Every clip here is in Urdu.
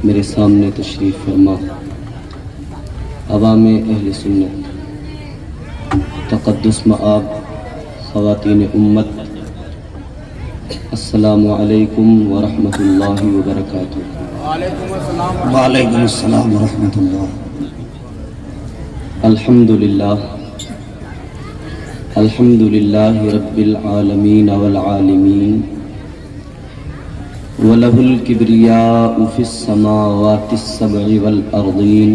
میرے سامنے تشریف فرما عوام اہل سنت، تقدس مآب، خواتین امت، السلام علیکم ورحمۃ اللہ وبرکاتہ۔ وعلیکم السلام ورحمۃ اللہ۔ الحمدللہ رب العالمین والعالمین، وَلَهُ الْكِبْرِيَاءُ فِي السَّمَاوَاتِ السَّبْعِ وَالْأَرْضِينَ،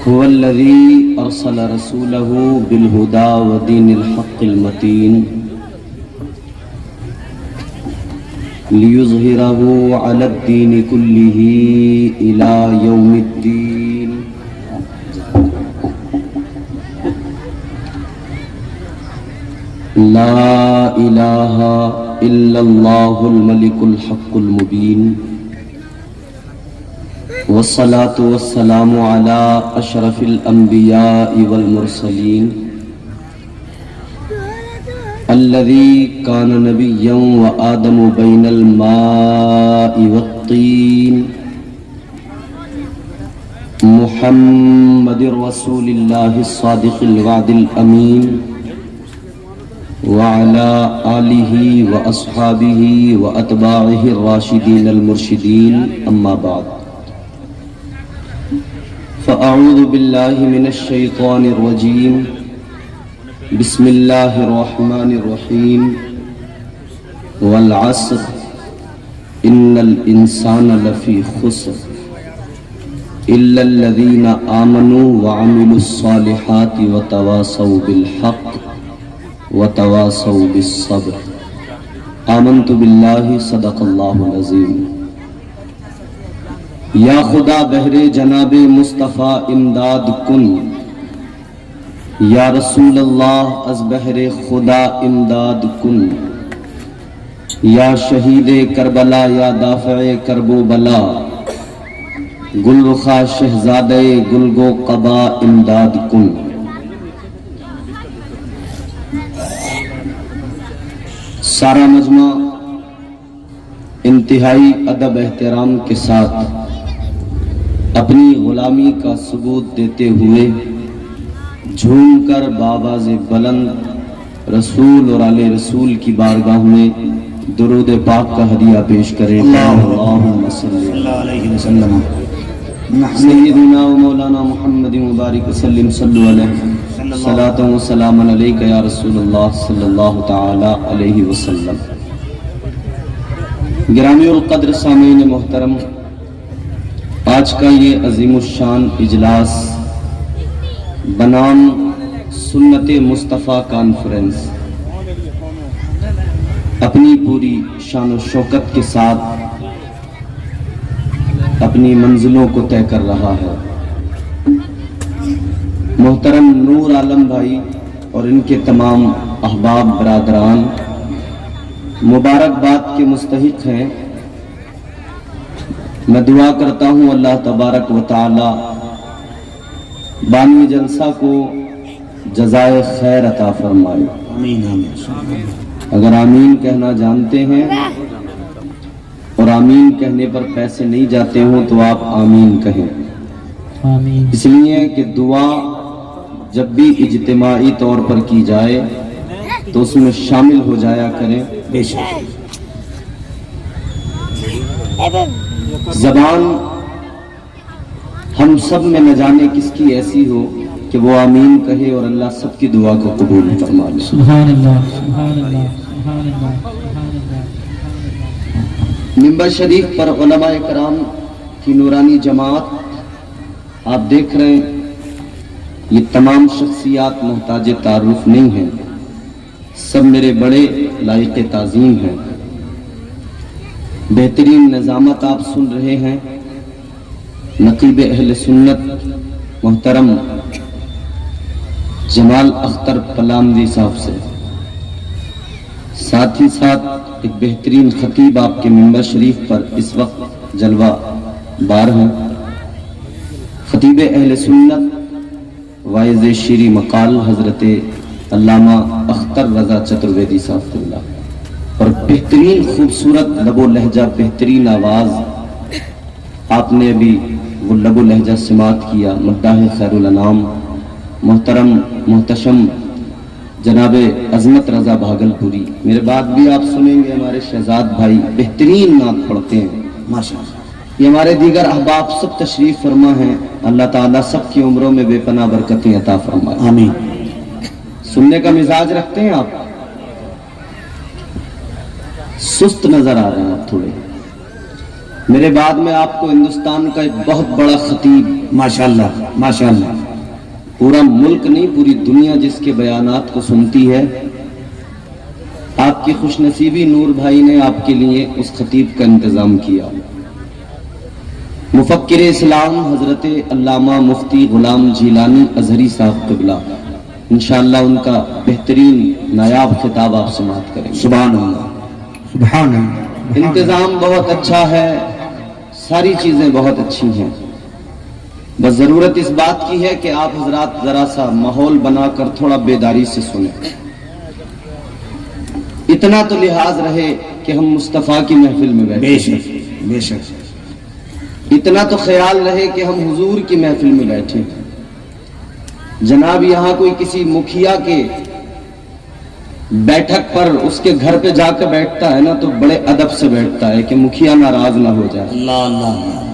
هُوَ الَّذِي أَرْسَلَ رَسُولَهُ بِالْهُدَى وَدِينِ الْحَقِّ الْمَتِينِ لِيُظْهِرَهُ عَلَى الدِّينِ كُلِّهِ إِلَى يَوْمِ الدِّينِ۔ لا الہ الا اللہ الملک الحق المبین، والصلاة والسلام علی اشرف الانبیاء والمرسلین، الذی کان نبیا وآدم بین الماء والطین، محمد رسول اللہ الصادق الوعد الامین، وعلى آلہ واصحابہ واتباعہ الراشدین المرشدین، اما بعد، فاعوذ باللہ من الشیطان الرجیم، بسم اللہ الرحمن الرحیم، والعصر ان الانسان لفی خسر الا الذین آمنوا وعملوا الصالحات وتواصوا بالحق وتواصوا بالصبر۔ آمنت باللہ، صدق اللہ العظیم۔ یا خدا بہر جناب مصطفیٰ امداد کن، یا رسول اللہ از بہر خدا امداد کن، یا شہید کربلا یا دافع کرب و بلا، گل رخا شہزادہ گلگو قبا امداد کن۔ سارا مجمع انتہائی ادب احترام کے ساتھ اپنی غلامی کا ثبوت دیتے ہوئے جھوم کر بآواز بلند رسول اور آل رسول کی بارگاہ میں درود پاک کا ہدیہ پیش کریں۔ اللہم صلی اللہ علیہ وسلم سیدنا و مولانا محمد مبارک وسلم، صلو علیہ صلاۃ و سلام علیک یا رسول اللہ صلی اللہ تعالی علیہ وسلم۔ گرامی القدر سامعین محترم، آج کا یہ عظیم الشان اجلاس بنام سنت مصطفیٰ کانفرنس اپنی پوری شان و شوکت کے ساتھ اپنی منزلوں کو طے کر رہا ہے۔ محترم نور عالم بھائی اور ان کے تمام احباب برادران مبارکباد کے مستحق ہیں۔ میں دعا کرتا ہوں اللہ تبارک و تعالی بانی جلسہ کو جزائے خیر عطا فرمائے۔ اگر آمین کہنا جانتے ہیں اور آمین کہنے پر پیسے نہیں جاتے ہوں تو آپ آمین کہیں، اس لیے کہ دعا جب بھی اجتماعی طور پر کی جائے تو اس میں شامل ہو جایا کریں۔ بے شک زبان ہم سب میں نہ جانے کس کی ایسی ہو کہ وہ آمین کہے اور اللہ سب کی دعا کو قبول فرما لے۔ سبحان اللہ، سبحان اللہ، سبحان اللہ۔ ممبر شریف پر علماء کرام کی نورانی جماعت آپ دیکھ رہے ہیں، یہ تمام شخصیات محتاج تعارف نہیں ہیں، سب میرے بڑے لائق تعظیم ہیں۔ بہترین نظامت آپ سن رہے ہیں نقیب اہل سنت محترم جمال اختر پلاموی صاحب سے، ساتھ ہی ساتھ ایک بہترین خطیب آپ کے ممبر شریف پر اس وقت جلوہ بار ہیں، خطیب اہل سنت وائز شیری مقال حضرت علامہ اختر رضا چترویدی صاحب اللہ، اور بہترین خوبصورت لب و لہجہ، بہترین آواز آپ نے ابھی وہ لب و لہجہ سماعت کیا، مداح خیر الانام محترم محتشم جناب عظمت رضا بھاگلپوری۔ میرے بعد بھی آپ سنیں گے ہمارے شہزاد بھائی بہترین نعت پڑھتے ہیں ماشاءاللہ۔ یہ ہمارے دیگر احباب سب تشریف فرما ہیں، اللہ تعالیٰ سب کی عمروں میں بے پناہ برکتیں عطا فرمائے، آمین۔ سننے کا مزاج رکھتے ہیں آپ؟ سست نظر آ رہے ہیں آپ تھوڑے۔ میرے بعد میں آپ کو ہندوستان کا ایک بہت بڑا خطیب، ماشاءاللہ ماشاءاللہ، پورا ملک نہیں پوری دنیا جس کے بیانات کو سنتی ہے، آپ کی خوش نصیبی نور بھائی نے آپ کے لیے اس خطیب کا انتظام کیا۔ مفکر اسلام حضرت علامہ مفتی غلام جیلانی ازہری صاحب قبلہ، انشاءاللہ ان کا بہترین نایاب خطاب آپ سماعت کریں گے۔ سبحان اللہ سبحان اللہ۔ انتظام بہت اچھا ہے، ساری چیزیں بہت اچھی ہیں، بس ضرورت اس بات کی ہے کہ آپ حضرات ذرا سا ماحول بنا کر تھوڑا بیداری سے سنیں۔ اتنا تو لحاظ رہے کہ ہم مصطفیٰ کی محفل میں بیٹھے، بے شک بے شک، اتنا تو خیال رہے کہ ہم حضور کی محفل میں بیٹھے۔ جناب یہاں کوئی کسی مکھیا کے بیٹھک پر اس کے گھر پہ جا کے بیٹھتا ہے نا تو بڑے ادب سے بیٹھتا ہے کہ مکھیا ناراض نہ ہو جائے۔ اللہ اللہ اللہ۔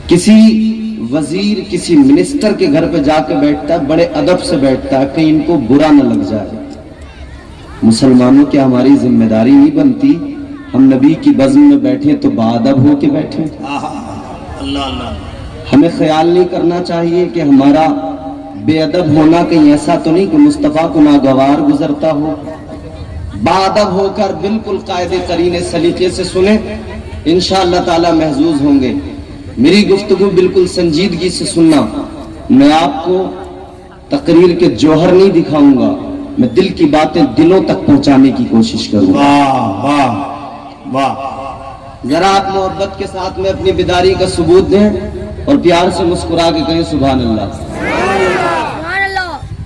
کسی وزیر کسی منسٹر کے گھر پہ جا کے بیٹھتا ہے، بڑے ادب سے بیٹھتا ہے کہیں ان کو برا نہ لگ جائے۔ مسلمانوں کی ہماری ذمہ داری نہیں بنتی ہم نبی کی بزم میں بیٹھیں تو باادب ہو کے بیٹھیں؟ اللہ اللہ۔ ہمیں خیال نہیں کرنا چاہیے کہ ہمارا بے ادب ہونا کہیں ایسا تو نہیں کہ مصطفیٰ کو ناگوار گزرتا ہو؟ باادب ہو کر بالکل قاعدے قرینے سلیقے سے سنیں، انشاءاللہ تعالی محظوظ ہوں گے۔ میری گفتگو بالکل سنجیدگی سے سننا، میں آپ کو تقریر کے جوہر نہیں دکھاؤں گا، میں دل کی باتیں دلوں تک پہنچانے کی کوشش کروں گا۔ واہ واہ واہ۔ ذرا آپ محبت کے ساتھ میں اپنی بیداری کا ثبوت دیں اور پیار سے مسکرا کے کہیں سبحان اللہ۔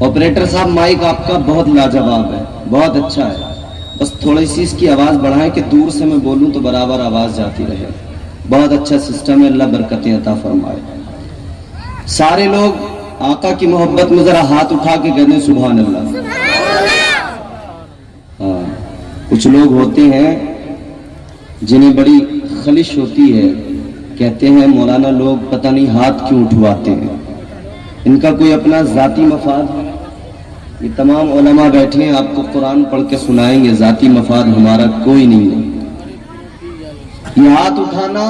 آپریٹر صاحب مائک آپ کا بہت لاجواب ہے، بہت اچھا ہے، بس تھوڑی سی اس کی آواز بڑھائیں کہ دور سے میں بولوں تو برابر آواز جاتی رہے۔ بہت اچھا سسٹم ہے، اللہ برکتیں عطا فرمائے۔ سارے لوگ آقا کی محبت میں ذرا ہاتھ اٹھا کے کہتے ہیں سبحان اللہ۔ ہاں، کچھ لوگ ہوتے ہیں جنہیں بڑی خلش ہوتی ہے، کہتے ہیں مولانا لوگ پتہ نہیں ہاتھ کیوں اٹھواتے ہیں، ان کا کوئی اپنا ذاتی مفاد ہے؟ یہ تمام علماء بیٹھے ہیں، آپ کو قرآن پڑھ کے سنائیں گے، ذاتی مفاد ہمارا کوئی نہیں ہے۔ یہ ہاتھ اٹھانا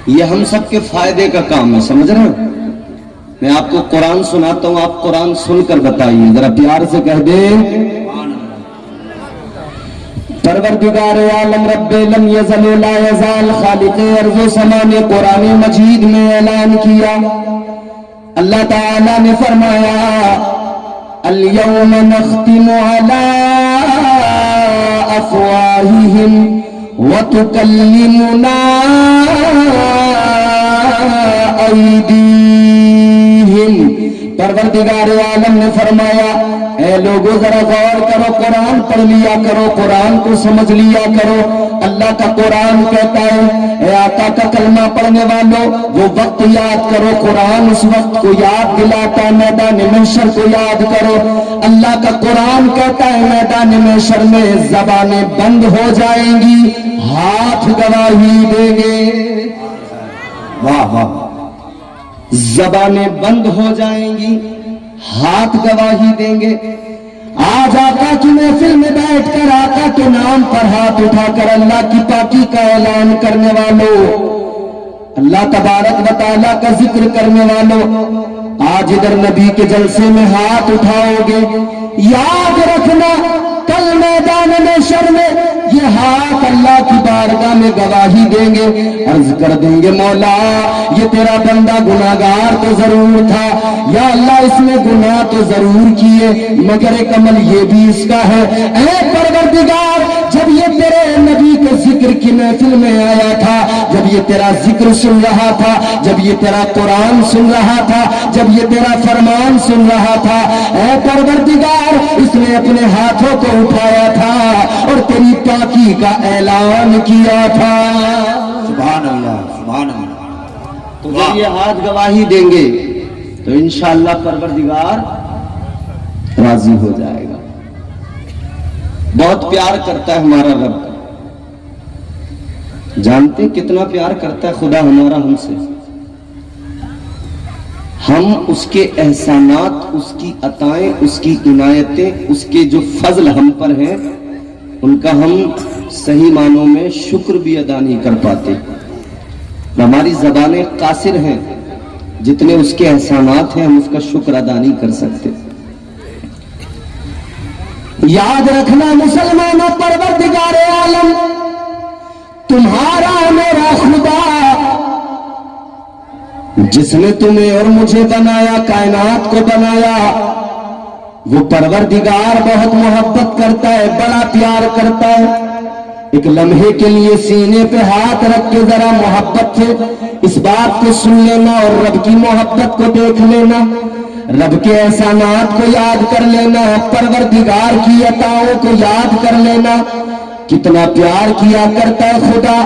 یہ ہم سب کے فائدے کا کام ہے، سمجھ رہے ہیں؟ میں آپ کو قرآن سناتا ہوں، آپ قرآن سن کر بتائیے، ذرا پیار سے کہہ دیں پروردگار عالم رب لم یزل لا یزال خالق ارض و سما نے قرآن مجید میں اعلان کیا، اللہ تعالیٰ نے فرمایا الیوم نختم علی افواہہم وتکلمنا ایدیہم۔ پروردگار عالم نے فرمایا اے لوگوں ذرا غور کرو، قرآن پڑھ لیا کرو، قرآن کو سمجھ لیا کرو۔ اللہ کا قرآن کہتا ہے اے آقا کا کلمہ پڑھنے والوں وہ وقت یاد کرو، قرآن اس وقت کو یاد دلاتا ہے، میدان محشر کو یاد کرو۔ اللہ کا قرآن کہتا ہے میدان محشر میں زبانیں بند ہو جائیں گی، ہاتھ گواہی دیں گے۔ واہ واہ، زبانیں بند ہو جائیں گی، ہاتھ گواہی دیں گے۔ آج آقا کی محفل میں بیٹھ کر آقا کے نام پر ہاتھ اٹھا کر اللہ کی پاکی کا اعلان کرنے والوں، اللہ تبارک و تعالیٰ کا ذکر کرنے والوں، آج ادھر نبی کے جلسے میں ہاتھ اٹھاؤ گے، یاد رکھنا کل میدان محشر میں یہ ہاتھ اللہ کی بارگاہ میں گواہی دیں گے، عرض کر دیں گے مولا یہ تیرا بندہ گناہگار تو ضرور تھا، یا اللہ اس نے گناہ تو ضرور کیے مگر ایک عمل یہ بھی اس کا ہے، اے پروردگار جب یہ تیرے نبی کے ذکر کی محفل میں آیا تھا، جب یہ تیرا ذکر سن رہا تھا، جب یہ تیرا قرآن سن رہا تھا، جب یہ تیرا فرمان سن رہا تھا، اے پروردگار اس نے اپنے ہاتھوں کو اٹھایا تھا اور تیری پاکی کا اعلان کیا تھا۔ سبحان اللہ سبحان اللہ۔ تو جب یہ ہاتھ گواہی دیں گے تو انشاءاللہ پروردگار راضی ہو جائے گا۔ بہت پیار کرتا ہے ہمارا رب، جانتے کتنا پیار کرتا ہے خدا ہمارا ہم سے؟ ہم اس کے احسانات، اس کی عطائیں، اس کی عنایتیں، اس کے جو فضل ہم پر ہیں ان کا ہم صحیح معنوں میں شکر بھی ادا نہیں کر پاتے۔ ہماری زبانیں قاصر ہیں، جتنے اس کے احسانات ہیں ہم اس کا شکر ادا نہیں کر سکتے۔ یاد رکھنا مسلمانوں، پروردگار عالم تمہارا میرا خدا جس نے تمہیں اور مجھے بنایا، کائنات کو بنایا، وہ پروردگار بہت محبت کرتا ہے، بڑا پیار کرتا ہے۔ ایک لمحے کے لیے سینے پہ ہاتھ رکھ کے ذرا محبت سے اس بات کو سن لینا اور رب کی محبت کو دیکھ لینا، رب کے احسانات کو یاد کر لینا، پروردگار کی عطاؤں کو یاد کر لینا۔ کتنا پیار کیا کرتا ہے خدا،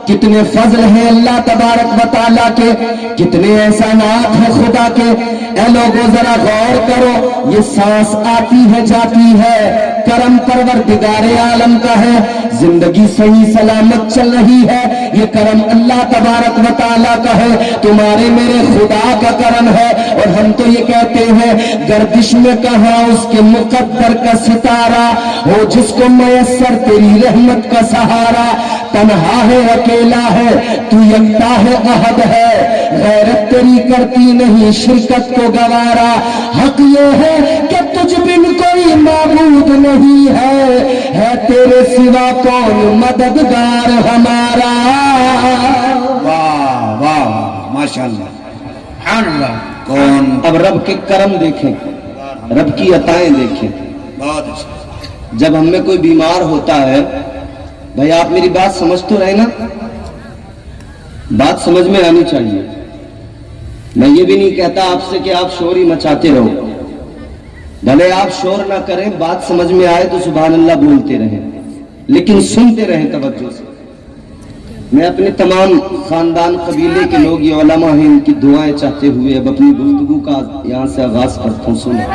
کتنے فضل ہیں اللہ تبارک و تعالیٰ کے، کتنے احسانات ہیں خدا کے۔ اے لوگوں ذرا غور کرو، یہ سانس آتی ہے جاتی ہے، کرم پروردگار عالم کا ہے، زندگی صحیح سلامت چل رہی ہے، یہ کرم اللہ تبارک و تعالیٰ کا ہے، تمہارے میرے خدا کا کرم ہے۔ اور ہم تو یہ کہتے ہیں گردش میں کہاں اس کے مقدر کا ستارہ ہو، جس کو میسر تیری رحمت کا سہارا، تنہا ہے اکیلا ہے تو یکتا ہے احد ہے، غیرت تیری کرتی نہیں شرکت کو گوارا، حق یہ ہے کہ تجھ بن کوئی معبود نہیں ہے تیرے سوا کون مددگار ہمارا۔ واہ واہ ماشاءاللہ سبحان اللہ۔ کون؟ اب رب کے کرم دیکھیں، رب کی عطائیں دیکھیں۔ بہت اچھا۔ جب ہم میں کوئی بیمار ہوتا ہے، بھائی آپ میری بات سمجھ تو رہے نا، بات سمجھ میں آنی چاہیے۔ میں یہ بھی نہیں کہتا آپ سے کہ آپ شور ہی مچاتے رہو، بھلے آپ شور نہ کریں، بات سمجھ میں آئے تو سبحان اللہ بولتے رہیں، لیکن سنتے رہیں توجہ سے۔ میں اپنے تمام خاندان قبیلے کے لوگ، یہ علماء ہیں، ان کی دعائیں چاہتے ہوئے اب اپنی گفتگو کا یہاں سے آغاز کرتا ہوں۔ سنیں،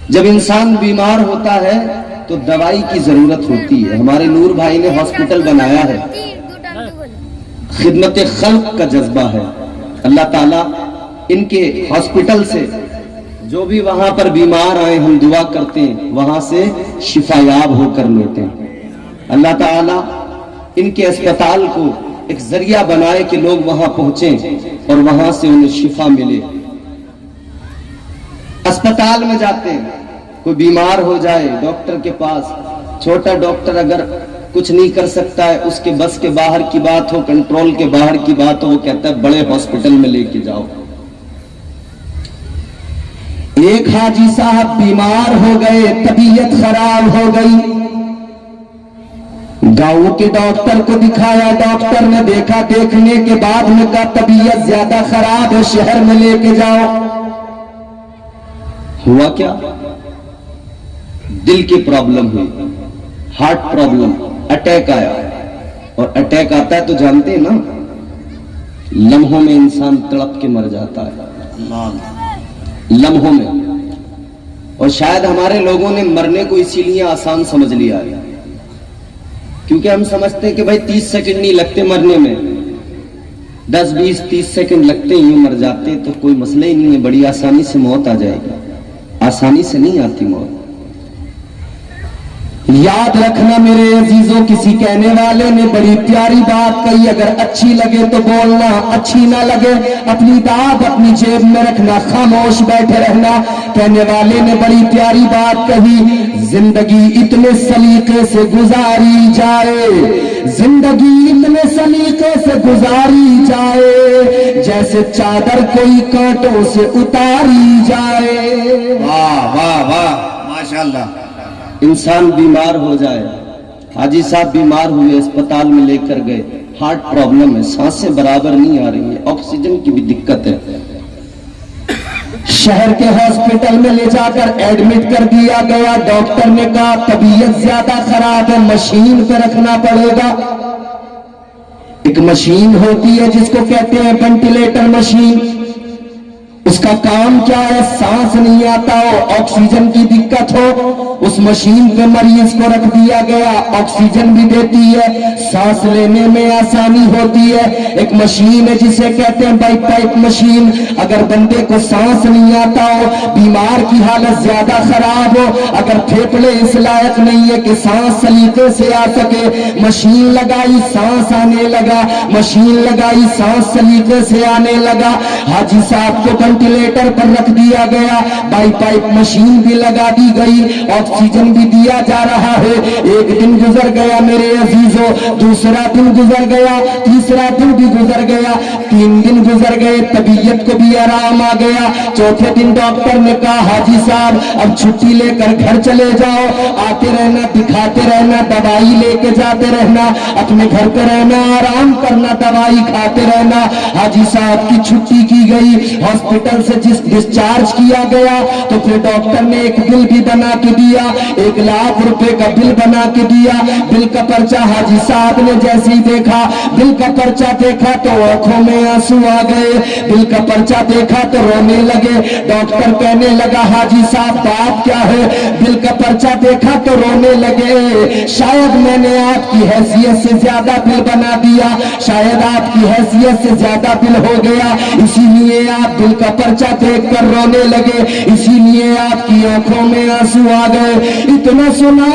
جب انسان بیمار ہوتا ہے تو دوائی کی ضرورت ہوتی ہے۔ ہمارے نور بھائی نے ہاسپٹل بنایا ہے، خدمت خلق کا جذبہ ہے۔ اللہ تعالیٰ ان کے ہاسپٹل سے جو بھی وہاں پر بیمار آئے، ہم دعا کرتے ہیں وہاں سے شفا یاب ہو کر لیتے ہیں۔ اللہ تعالیٰ ان کے اسپتال کو ایک ذریعہ بنائے کہ لوگ وہاں پہنچیں اور وہاں سے انہیں شفا ملے۔ اسپتال میں جاتے ہیں، کوئی بیمار ہو جائے ڈاکٹر کے پاس، چھوٹا ڈاکٹر اگر کچھ نہیں کر سکتا ہے، اس کے بس کے باہر کی بات ہو، کنٹرول کے باہر کی بات ہو، وہ کہتا ہے بڑے ہاسپٹل میں لے کے جاؤ۔ ایک حاجی صاحب بیمار ہو گئے، طبیعت خراب ہو گئی، گاؤں کے ڈاکٹر کو دکھایا، ڈاکٹر نے دیکھا، دیکھنے کے بعد میں کہا طبیعت زیادہ خراب ہے، شہر میں لے کے جاؤ۔ ہوا کیا؟ دل کی پرابلم ہوئی، ہارٹ پرابلم، اٹیک آیا، اور اٹیک آتا ہے تو جانتے ہیں نا، لمحوں میں انسان تڑپ کے مر جاتا ہے، لمحوں میں۔ اور شاید ہمارے لوگوں نے مرنے کو اسی لیے آسان سمجھ لیا ہے، کیونکہ ہم سمجھتے ہیں کہ بھائی 30 سیکنڈ نہیں لگتے مرنے میں، 10 20 30 سیکنڈ لگتے ہی مر جاتے، تو کوئی مسئلہ ہی نہیں ہے، بڑی آسانی سے موت آ جائے گی۔ آسانی سے نہیں آتی موت۔ یاد رکھنا میرے عزیزوں، کسی کہنے والے نے بڑی پیاری بات کہی، اگر اچھی لگے تو بولنا، اچھی نہ لگے اپنی بات اپنی جیب میں رکھنا، خاموش بیٹھے رہنا۔ کہنے والے نے بڑی پیاری بات کہی، زندگی اتنے سلیقے سے گزاری جائے، زندگی اتنے سلیقے سے گزاری جائے، جیسے چادر کوئی کانٹوں سے اتاری جائے۔ واہ واہ واہ ماشاءاللہ۔ انسان بیمار ہو جائے، حاجی صاحب بیمار ہوئے، اسپتال میں لے کر گئے، ہارٹ پرابلم ہے, سانسیں برابر نہیں آ رہی ہیں, آکسیجن کی بھی دقت ہے. شہر کے ہاسپٹل میں لے جا کر ایڈمٹ کر دیا گیا. ڈاکٹر نے کہا طبیعت زیادہ خراب ہے, مشین پہ رکھنا پڑے گا. ایک مشین ہوتی ہے جس کو کہتے ہیں وینٹیلیٹر مشین. اس کا کام کیا ہے, سانس نہیں آتا ہو, آکسیجن کی دقت ہو, اس مشین پہ مریض کو رکھ دیا گیا. آکسیجن بھی دیتی ہے, سانس لینے میں آسانی ہوتی ہے. ایک مشین ہے جسے کہتے ہیں بائی پائپ مشین. اگر بندے کو سانس نہیں آتا ہو, بیمار کی حالت زیادہ خراب ہو, اگر پھیپھڑے اس لائق نہیں ہے کہ سانس سلیقے سے آ سکے, مشین لگائی سانس آنے لگا, مشین لگائی سانس سلیقے سے آنے لگا. حاجی صاحب کو وینٹیلیٹر پر رکھ دیا گیا, بائی پائپ مشین بھی لگا دی گئی, آکسیجن بھی دیا جا رہا ہے. ایک دن گزر گیا میرے عزیزوں, دوسرا دن گزر گیا, تیسرا دن بھی گزر گیا, 3 دن گزر گئے, طبیعت کو بھی آرام آ گیا. چوتھے دن ڈاکٹر نے کہا حاجی صاحب اب چھٹی لے کر گھر چلے جاؤ, آتے رہنا, دکھاتے رہنا, دوائی لے کے جاتے رہنا, اپنے گھر پہ رہنا, آرام کرنا, دوائی کھاتے رہنا. حاجی صاحب کی چھٹی کی گئی, ہاسپٹل سے ڈسچارج کیا گیا. تو پھر ڈاکٹر نے ایک بل بھی بنا کے دیا, 1 لاکھ روپے کا بل بنا کے دیا. بل کا پرچہ حاجی صاحب نے جیسے ہی دیکھا, بل کا پرچہ دیکھا تو آنکھوں میں آنسو آ گئے, بل کا پرچہ دیکھا تو رونے لگے. ڈاکٹر کہنے لگا حاجی صاحب بات کیا ہے؟ بل کا پرچہ دیکھا تو رونے لگے, شاید میں نے آپ کی حیثیت سے زیادہ بل بنا دیا, شاید آپ کی حیثیت سے زیادہ بل ہو گیا, اسی لیے آپ بل کا پرچہ دیکھ کر رونے لگے, اسی لیے آپ کی آنکھوں میں آنسو آ گئے. اتنا سنا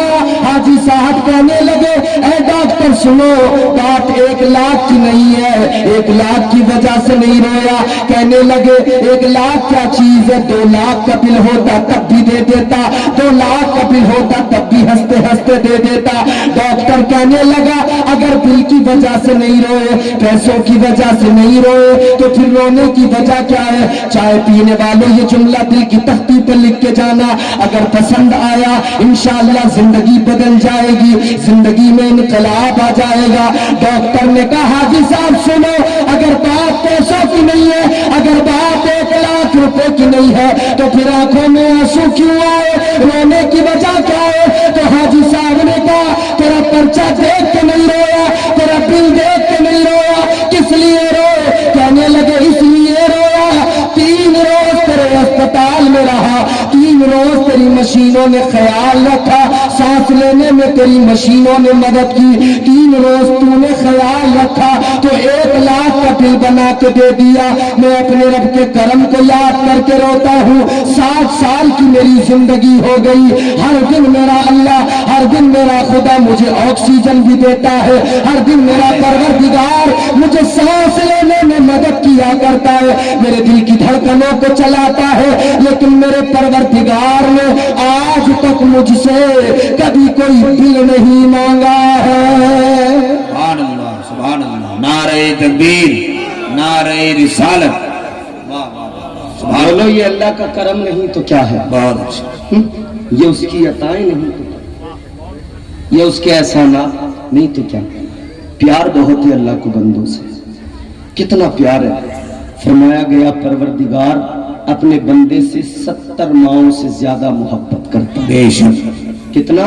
حاجی صاحب کہنے لگے اے ڈاکٹر سنو, بات 1 لاکھ کی نہیں ہے, 1 لاکھ کی وجہ سے نہیں رویا. کہنے لگے 1 لاکھ کیا چیز ہے, 2 لاکھ کا بل ہوتا تب بھی دے دیتا, 2 لاکھ کا بل ہوتا تب بھی ہنستے ہنستے دے دیتا. ڈاکٹر کہنے لگا اگر بل کی وجہ سے نہیں روئے, پیسوں کی وجہ سے نہیں روئے, تو پھر رونے کی وجہ کیا ہے؟ چائے پینے والوں یہ جملہ دل کی تختی پر لکھ کے جانا, اگر پسند آیا انشاءاللہ زندگی بدل جائے گی, زندگی میں انقلاب آ جائے گا. ڈاکٹر نے کہا حاجی صاحب سنو, اگر بات پیسوں کی نہیں ہے, اگر بات 1 لاکھ روپے کی نہیں ہے, تو پھر آنکھوں میں آنسو کیوں آئے, رونے کی وجہ کیا ہے؟ تو حاجی صاحب نے کہا تیرا پرچہ دیکھ کے نہیں رویا, تیرا بل دیکھ کے نہیں رویا, کس لیے روئے؟ کہنے لگے اس لیے رویا, 3 روز تیرے اسپتال میں رہا, 3 روز تیری مشینوں نے خیال رکھا, سانس لینے میں تیری مشینوں نے مدد کی, 3 روز تو نے خیال رکھا, تو 1 لاکھ کا بل بنا کے دے دیا. میں اپنے رب کے کرم کو یاد کر کے روتا ہوں. 60 سال کی میری زندگی ہو گئی, ہر دن میرا اللہ, ہر دن میرا خدا مجھے آکسیجن بھی دیتا ہے, ہر دن میرا پروردگار مجھے سانس لینے میں مدد کیا کرتا ہے, میرے دل کی دھڑکنوں کو چلاتا ہے. لیکن میرے پروردگار نے آج تک مجھ سے کبھی کوئی بل نہیں مانگا ہے. سبحان اللہ, سبحان اللہ, نعرہ تکبیر, نعرہ رسالت. بولو یہ اللہ کا کرم نہیں تو کیا ہے, بہت اچھا. یہ اس کی عطائیں نہیں تو کیا, یہ اس کے احسانات نہیں تو کیا. پیار بہت ہے اللہ کو بندوں سے, کتنا پیار ہے. فرمایا گیا پروردگار اپنے بندے سے 70 ماؤں سے زیادہ محبت کرتا ہے. بے شک. کتنا؟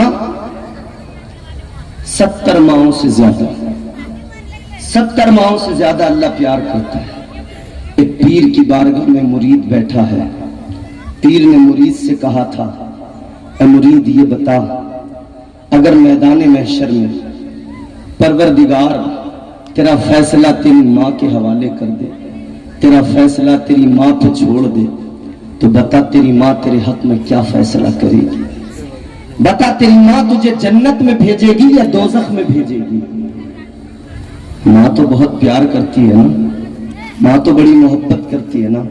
70 ماؤں سے زیادہ, 70 ماؤں سے زیادہ اللہ پیار کرتا ہے. ایک پیر کی بارگاہ میں مرید بیٹھا ہے. پیر نے مرید سے کہا تھا اے مرید یہ بتا, اگر میدان محشر میں پروردگار تیرا فیصلہ تیری ماں کے حوالے کر دے, تیرا فیصلہ تیری ماں پہ چھوڑ دے, تو بتا تیری ماں تیرے حق میں کیا فیصلہ کرے گی؟ بتا تیری ماں تجھے جنت میں بھیجے گی یا دوزخ میں بھیجے گی؟ ماں تو بہت پیار کرتی ہے نا, ماں تو بڑی محبت کرتی ہے نا.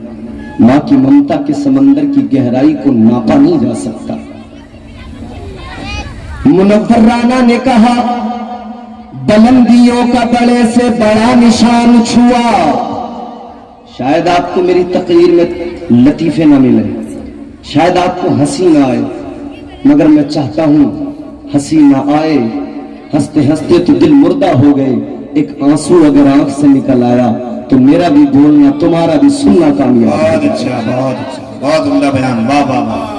ماں کی ممتا کے سمندر کی گہرائی کو ناپا نہیں جا سکتا. منور رانا نے کہا بلندیوں کا بڑے سے بڑا نشان چھوا. شاید آپ کو میری تقریر میں لطیفے نہ ملے, شاید آپ کو ہنسی نہ آئے, مگر میں چاہتا ہوں ہنسی نہ آئے, ہنستے ہنستے تو دل مردہ ہو گئے, ایک آنسو اگر آنکھ سے نکل آیا تو میرا بھی بولنا تمہارا بھی سننا کامیاب بہت اچھا، بہت اچھا، بہت عمدہ بیان، واہ واہ واہ۔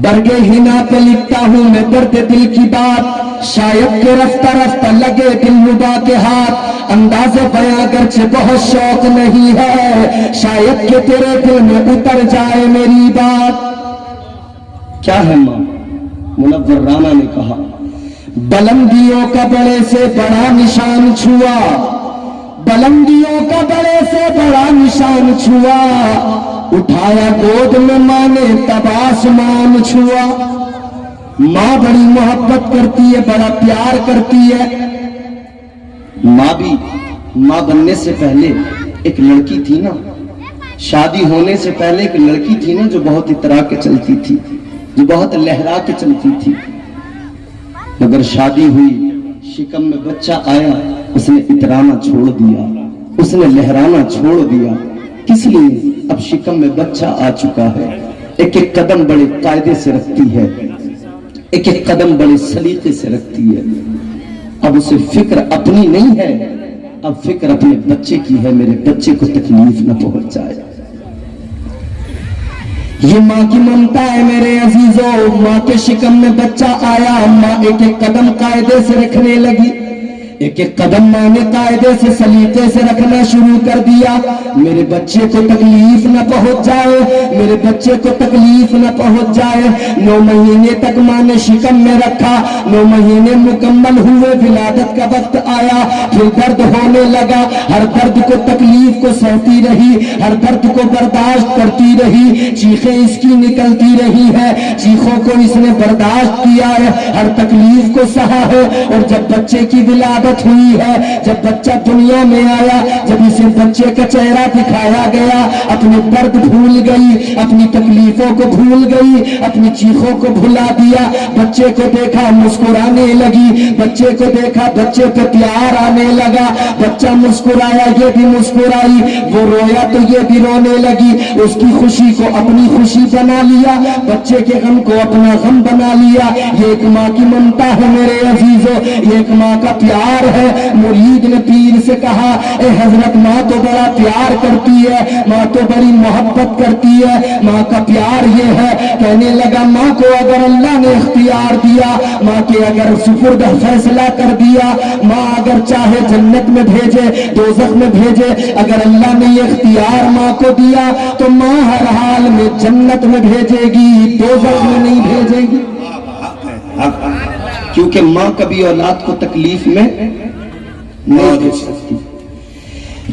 برگے ہنا پہ لکھتا ہوں میں درد دل کی بات، شاید کہ رفتہ رفتہ لگے دل ربا کے ہاتھ، انداز بیاں گرچہ بہت شوق نہیں ہے، شاید کہ تیرے دل میں اتر جائے میری بات۔ کیا ہے ماں؟ منور رانا نے کہا، بلندیوں کا بڑے سے بڑا نشان چھوا، بلندیوں کا بڑے سے بڑا نشان چھوا، اٹھایا گود میں ماں نے تب آسمان چھوا۔ ماں بڑی محبت کرتی ہے، بڑا پیار کرتی ہے۔ ماں بننے سے پہلے ایک لڑکی تھی نا، شادی ہونے سے پہلے ایک لڑکی تھی نا جو بہت اترا کے چلتی تھی، جو بہت لہرا کے چلتی تھی، مگر شادی ہوئی، شکم میں بچہ آیا، اس نے اترانا چھوڑ دیا، اس نے لہرانا چھوڑ دیا۔ کس لیے؟ اب شکم میں بچہ آ چکا ہے، ایک ایک قدم بڑے قاعدے سے رکھتی ہے، ایک ایک قدم بڑے سلیقے سے رکھتی ہے۔ اب اسے فکر اپنی نہیں ہے، اب فکر اپنے بچے کی ہے، میرے بچے کو تکلیف نہ پہنچ جائے۔ یہ ماں کی ممتا ہے میرے عزیزوں۔ ماں کے شکم میں بچہ آیا، ماں ایک ایک قدم قاعدے سے رکھنے لگی، ایک ایک قدم ماں نے قاعدے سے سلیقے سے رکھنا شروع کر دیا۔ میرے بچے کو تکلیف نہ پہنچ جائے، میرے بچے کو تکلیف نہ پہنچ جائے۔ 9 مہینے تک ماں نے شکم میں رکھا، 9 مہینے مکمل ہوئے، ولادت کا وقت آیا، پھر درد ہونے لگا۔ ہر درد کو تکلیف کو سہتی رہی، ہر درد کو برداشت کرتی رہی، چیخیں اس کی نکلتی رہی ہے، چیخوں کو اس نے برداشت کیا ہے، ہر تکلیف کو سہا ہے۔ اور جب بچے کی ولادت ہوئی ہے، جب بچہ دنیا میں آیا، جب اسے بچے کا چہرہ دکھایا گیا، اپنے درد بھول گئی، اپنی تکلیفوں کو بھول گئی، اپنی چیخوں کو بھلا دیا۔ بچے کو دیکھا مسکرانے لگی، بچے کو دیکھا بچے پہ پیار آنے لگا، بچہ مسکرایا یہ بھی مسکرائی، وہ رویا تو یہ بھی رونے لگی، اس کی خوشی کو اپنی خوشی بنا لیا، بچے کے غم کو اپنا غم بنا لیا۔ یہ ایک ماں کی ممتا ہے میرے عزیزوں، یہ ایک ماں کا پیار ہے۔ مرید نے پیر سے کہا، اے حضرت ماں تو بڑا پیار کرتی ہے، ماں تو بڑی محبت کرتی ہے، ماں کا پیار یہ ہے۔ کہنے لگا ماں کو اگر اللہ نے اختیار دیا، ماں کے اگر سپرد فیصلہ کر دیا، ماں اگر چاہے جنت میں بھیجے دوزخ میں بھیجے، اگر اللہ نے یہ اختیار ماں کو دیا تو ماں ہر حال میں جنت میں بھیجے گی، دوزخ میں نہیں بھیجے گی، کیونکہ ماں کبھی اولاد کو تکلیف میں نہیں دے سکتی۔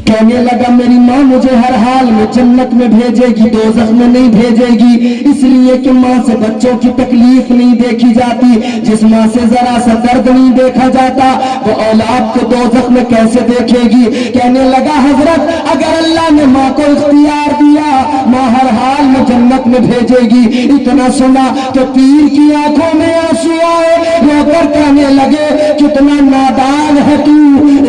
کہنے لگا میری ماں مجھے ہر حال میں جنت میں بھیجے گی، دوزخ میں نہیں بھیجے گی، اس لیے کہ ماں سے بچوں کی تکلیف نہیں دیکھی جاتی۔ جس ماں سے ذرا سا درد نہیں دیکھا جاتا وہ اولاد کو دوزخ میں کیسے دیکھے گی۔ کہنے لگا حضرت اگر اللہ نے ماں کو اختیار دیا، ماں ہر حال میں جنت میں بھیجے گی۔ اتنا سنا تو پیر کی آنکھوں میں آنسو آئے، رو کر کہنے لگے کتنا نادان ہے تو،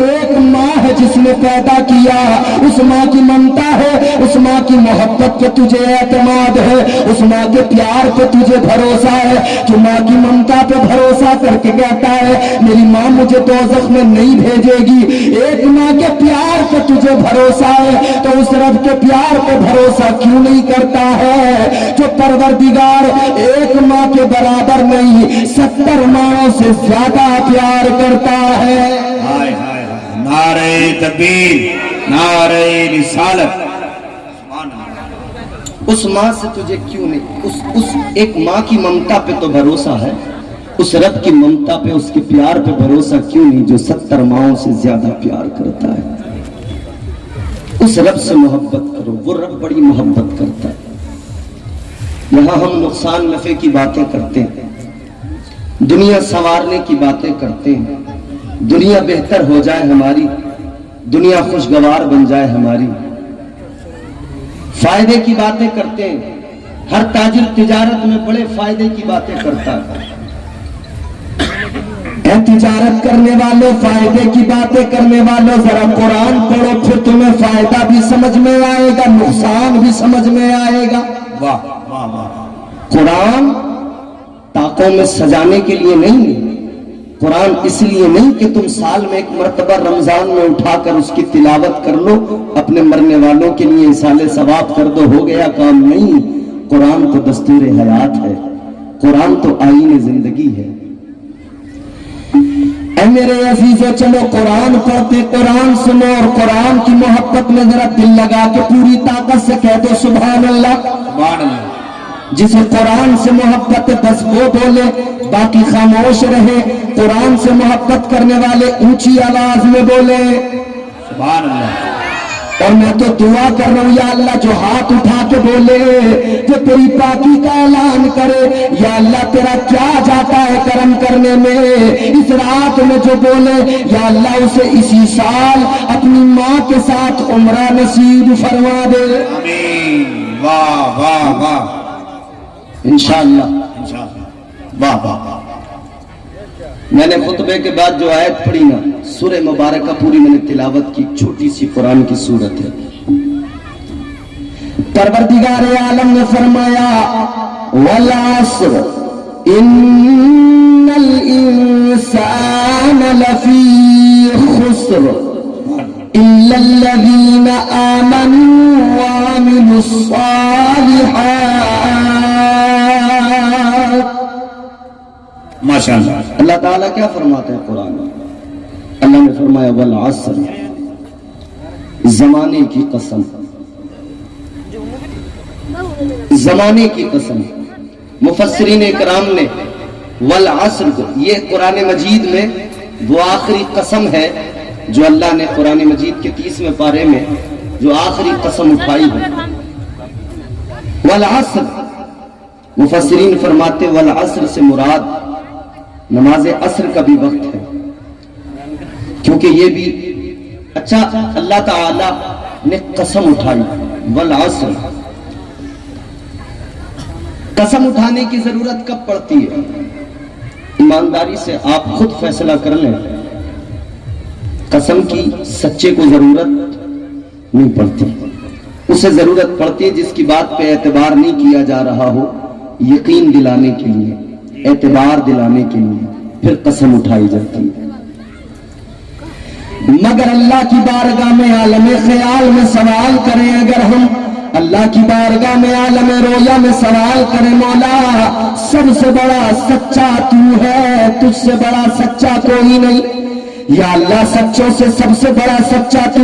ایک ماں ہے جس نے پیدا کیا، اس ماں کی ممتا ہے، اس ماں کی محبت پہ تجھے اعتماد ہے، اس ماں کے پیار پہ تجھے بھروسہ ہے، تو ماں کی ممتا پہ بھروسہ کر کے کہتا ہے میری ماں مجھے دوزخ میں نہیں بھیجے گی۔ ایک ماں کے پیار پہ تجھے بھروسہ ہے تو اس رب کے پیار پہ بھروسہ کیوں نہیں کرتا ہے جو پروردگار ایک ماں کے برابر نہیں 70 ماں سے زیادہ پیار کرتا ہے۔ ہائے ہائے ہائے، نعرہ تکبیر، نعرہ رسالت۔ اس ماں سے تجھے کیوں نہیں، اس ایک ماں کی ممتا پہ تو بھروسہ ہے، اس رب کی ممتا پہ اس کے پیار پہ بھروسہ کیوں نہیں جو 70 ماؤں سے زیادہ پیار کرتا ہے۔ اس رب سے محبت کرو، وہ رب بڑی محبت کرتا ہے۔ یہاں ہم نقصان نفع کی باتیں کرتے ہیں، دنیا سنوارنے کی باتیں کرتے ہیں، دنیا بہتر ہو جائے ہماری، دنیا خوشگوار بن جائے ہماری، فائدے کی باتیں کرتے ہیں۔ ہر تاجر تجارت میں بڑے فائدے کی باتیں کرتا ہے۔ اے تجارت کرنے والوں، فائدے کی باتیں کرنے والوں، ذرا قرآن پڑھو پھر تمہیں فائدہ بھی سمجھ میں آئے گا، نقصان بھی سمجھ میں آئے گا۔ واہ واہ واہ، قرآن طاقوں میں سجانے کے لیے نہیں، قرآن اس لیے نہیں کہ تم سال میں ایک مرتبہ رمضان میں اٹھا کر اس کی تلاوت کر لو، اپنے مرنے والوں کے لیے اصالہ ثواب کر دو، ہو گیا کام، نہیں۔ قرآن تو دستور حیات ہے، قرآن تو آئین زندگی ہے۔ اے میرے عزیزو، چلو قرآن پڑھتے، قرآن سنو، اور قرآن کی محبت میں ذرا دل لگا کے پوری طاقت سے کہہ دو سبحان اللہ۔ سبحان اللہ۔ جسے قرآن سے محبت بس وہ بولے، باقی خاموش رہے۔ قرآن سے محبت کرنے والے اونچی آواز میں بولے سبحان اللہ۔ اور میں تو دعا کر رہا ہوں یا اللہ جو ہاتھ اٹھا کے بولے، جو تیری پاکی کا اعلان کرے، یا اللہ تیرا کیا جاتا ہے کرم کرنے میں، اس رات میں جو بولے یا اللہ اسے اسی سال اپنی ماں کے ساتھ عمرہ نصیب فرما دے، آمین۔ واہ واہ واہ، انشاءاللہ۔ انشاءاللہ۔ واہ واہ۔ میں نے خطبے کے بعد جو آیت پڑھی نا، سورہ مبارکہ پوری میں نے تلاوت کی، چھوٹی سی قرآن کی سورت ہے۔ پروردگار عالم نے فرمایا والعصر ان الانسان لفی خسر الا الذین آمنوا وعملوا الصالحات۔ ماشاءاللہ۔ اللہ تعالیٰ کیا فرماتے ہیں قرآن میں؟ اللہ نے فرمایا والعصر، زمانے کی قسم، زمانے کی قسم۔ مفسرین اکرام نے والعصر کو، یہ قرآن مجید میں وہ آخری قسم ہے جو اللہ نے قرآن مجید کے 30ویں پارے میں جو آخری قسم اٹھائی ہے، والعصر۔ مفسرین فرماتے والعصر سے مراد نماز عصر کا بھی وقت ہے، کیونکہ یہ بھی اچھا اللہ تعالی نے قسم اٹھائی والعصر۔ قسم اٹھانے کی ضرورت کب پڑتی ہے؟ ایمانداری سے آپ خود فیصلہ کر لیں، قسم کی سچے کو ضرورت نہیں پڑتی، اسے ضرورت پڑتی ہے جس کی بات پہ اعتبار نہیں کیا جا رہا ہو، یقین دلانے کے لیے، اعتبار دلانے کے لیے پھر قسم اٹھائی جاتی ہے۔ مگر اللہ کی بارگاہ میں عالم خیال میں سوال کریں، اگر ہم اللہ کی بارگاہ میں عالم رویا میں سوال کریں، مولا سب سے بڑا سچا تو ہے، تجھ سے بڑا سچا کوئی نہیں، یا اللہ سچوں سے سب سے بڑا سچا تو،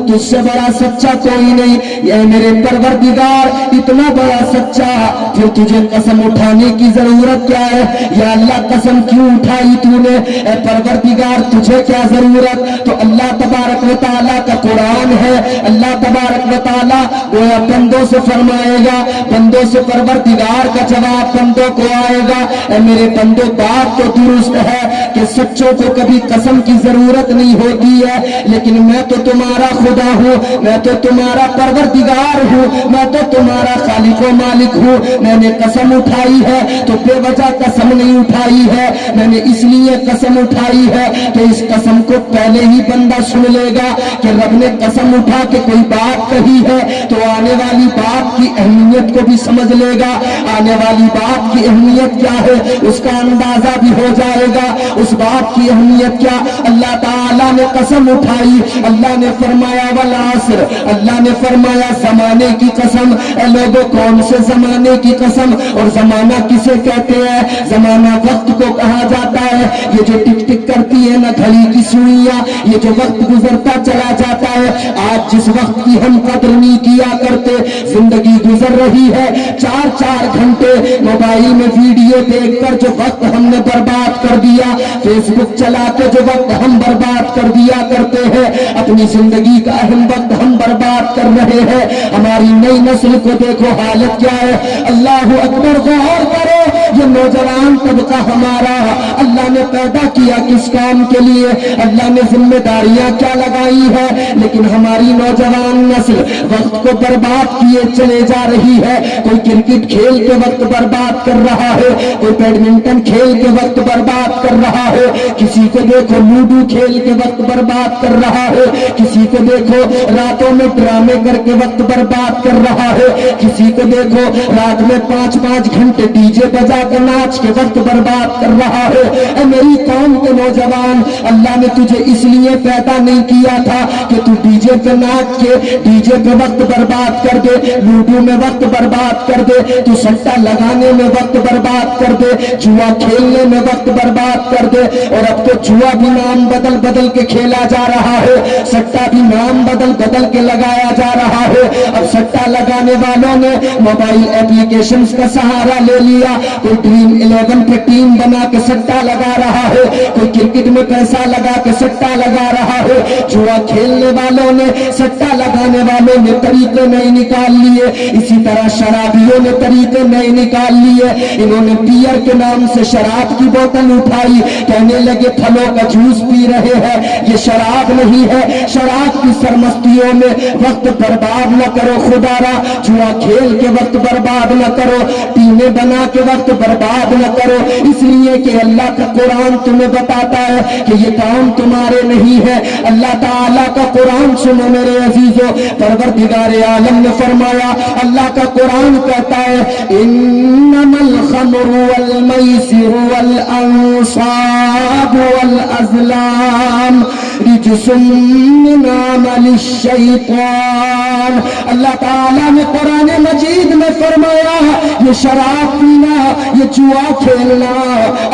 تجھ سے بڑا سچا کوئی نہیں، اے میرے پروردگار اتنا بڑا سچا، پھر تجھے قسم اٹھانے کی ضرورت کیا ہے؟ یا اللہ قسم کیوں اٹھائی تو نے؟ اے پروردگار تجھے کیا ضرورت؟ تو اللہ تبارک و تعالیٰ کا قرآن ہے، اللہ تبارک و تعالیٰ گویا بندوں سے فرمائے گا، بندوں سے پروردگار کا جواب بندوں کو آئے گا، اے میرے بندوں بات تو درست ہے کہ سچوں کو کبھی قسم کی ضرورت نہیں ہوتی ہے، لیکن میں تو تمہارا خدا ہوں، میں تو تمہارا پروردگار ہوں، میں تو تمہارا خالق و مالک ہوں۔ میں نے قسم اٹھائی ہے تو بے وجہ قسم نہیں اٹھائی ہے، میں نے اس لیے قسم اٹھائی ہے کہ اس قسم کو پہلے ہی بندہ سن لے گا کہ رب نے قسم اٹھا کے کوئی بات کہی ہے تو آنے والی بات کی اہمیت کو بھی سمجھ لے گا، آنے والی بات کی اہمیت کیا ہے اس کا اندازہ بھی ہو جائے گا، اس بات کی اہمیت کیا۔ اللہ تعالیٰ نے قسم اٹھائی، اللہ نے فرمایا والعصر، اللہ نے فرمایا زمانے کی قسم۔ اے لوگوں کون سے زمانے کی قسم؟ اور زمانہ کسے کہتے ہیں؟ زمانہ وقت کو کہا جاتا ہے، یہ جو ٹک ٹک کرتی ہے نا گھڑی کی سوئیاں، یہ جو وقت گزرتا چلا جاتا ہے، آج جس وقت کی ہم قدر نہیں کیا کرتے، زندگی گزر رہی ہے 4 گھنٹے موبائل میں ویڈیو دیکھ کر جو وقت ہم نے برباد کر دیا، فیس بک چلا کے جو وقت ہم برباد کر دیا کرتے ہیں، اپنی زندگی کا اہم وقت ہم برباد کر رہے ہیں۔ ہماری نئی نسل کو دیکھو حالت کیا ہے، اللہ اکبر، غور کرو، یہ نوجوان طبقہ ہمارا اللہ نے پیدا کیا کس کام کے لیے؟ اللہ نے ذمہ داریاں کیا لگائی ہے، لیکن ہماری نوجوان نسل وقت کو برباد کیے چلے جا رہی ہے۔ کوئی کرکٹ کھیل کے وقت برباد کر رہا ہے، کوئی بیڈمنٹن کھیل کے وقت برباد کر رہا ہے، کسی کو دیکھو لوڈو کھیل کے وقت برباد کر رہا ہے، کسی کو دیکھو راتوں میں ڈرامے کر کے وقت برباد کر رہا ہے، کسی کو دیکھو رات میں 5 گھنٹے ڈی جے بجا کا ناچ کے وقت برباد کر رہا ہے۔ اے میری قوم کے نوجوان، اللہ نے تجھے اس لیے پیدا نہیں کیا تھا کہ تو ڈی جے پہ ناچ کے ڈی جے پہ وقت برباد کر دے، لوڈو میں وقت برباد کر دے، تو سٹا لگانے میں وقت برباد کر دے، جوا کھیلنے میں وقت برباد کر دے۔ اور اب تو جوا بھی نام بدل بدل کے کھیلا جا رہا ہے، سٹا بھی نام بدل بدل کے لگایا جا رہا ہے۔ اب سٹا لگانے والوں نے موبائل ایپلیکیشنز کا سہارا لے لیا، کوئی ڈریم 11 پہ ٹیم بنا کے سٹا لگا رہا ہے، کوئی کرکٹ میں پیسہ لگا کے سٹا لگا رہا ہے۔ جوا کھیلنے والوں نے، سٹا لگانے والوں نے طریقے نئے نکال لیے، اسی طرح شرابیوں نے طریقے نئے نکال لیے۔ انہوں نے بیئر کے نام سے شراب کی بوتل اٹھائی، کہنے لگے پھلوں کا جوس پی رہے ہیں، یہ شراب نہیں ہے۔ شراب کی سرمستیوں میں وقت برباد نہ کرو خدا را، جوا کھیل کے وقت برباد نہ کرو، ٹیمیں بنا کے وقت برباد نہ کرو، اس لیے کہ اللہ کا قرآن تمہیں بتاتا ہے کہ یہ کام تمہارے نہیں ہے۔ اللہ تعالیٰ کا قرآن سنو میرے عزیزو، پروردگار عالم نے فرمایا، اللہ کا قرآن کہتا ہے انما الخمر والمیسر والانصاب والازلام رجس من عمل الشیطان۔ اللہ تعالیٰ نے قرآن مجید میں فرمایا یہ شراب پینا، یہ جوا کھیلنا،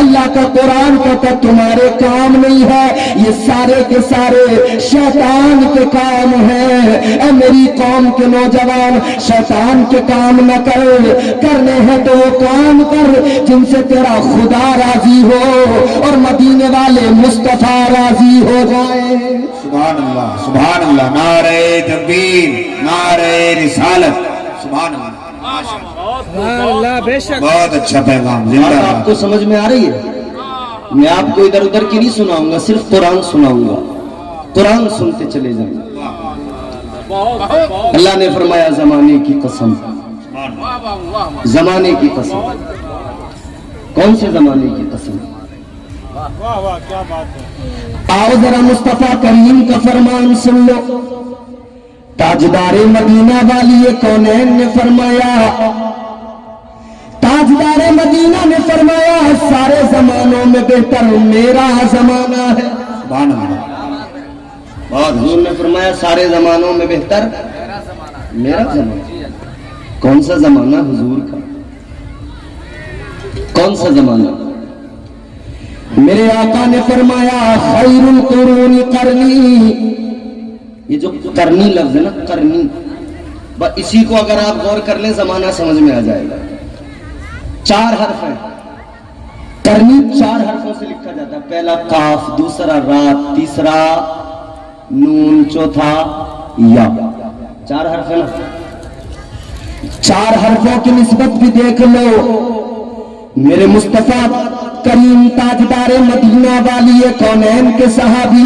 اللہ کا قرآن کہتا تمہارے کام نہیں ہے، یہ سارے کے سارے شیطان کے کام ہیں۔ اے میری قوم کے نوجوان، شیطان کے کام نہ کر، کرنے ہیں تو وہ کام کر جن سے تیرا خدا راضی ہو اور مدینے والے مصطفیٰ راضی ہو جائے۔ سبحان اللہ، سبحان اللہ، نعرہ تکبیر، نعرہ رسالت، سبحان اللہ، بہت اچھا پیغام، زندہ بات باد۔ آپ کو سمجھ میں آ رہی ہے؟ میں آپ کو ادھر ادھر کی نہیں سناؤں گا، صرف قرآن سناؤں گا، قرآن سنتے چلے جائیں۔ اللہ نے فرمایا زمانے کی قسم، زمانے کی قسم، کون سے زمانے کی قسم؟ آؤ ذرا مصطفیٰ کریم کا فرمان سن لو، تاجدار مدینہ والی کونین نے فرمایا، تاجدار مدینہ نے فرمایا سارے زمانوں میں بہتر میرا زمانہ ہے۔ سبحان اللہ، اور حضور نے فرمایا سارے زمانوں میں بہتر میرا زمانہ۔ کون سا زمانہ حضور کا؟ کون سا زمانہ؟ میرے آقا نے فرمایا خیر القرون قرنی، یہ جو کرنی لفظ ہے نا، کرنی، بس اسی کو اگر آپ غور کر لیں زمانہ سمجھ میں آ جائے گا۔ 4 حرف ہیں، کرنی 4 حرفوں سے لکھا جاتا ہے، پہلا کاف، دوسرا را، تیسرا نون، چوتھا یا۔ 4 حرف ہے نا، 4 حرفوں کی نسبت بھی دیکھ لو۔ میرے مصطفیٰ کریم تاجدار مدینہ والی کونین کے صحابی،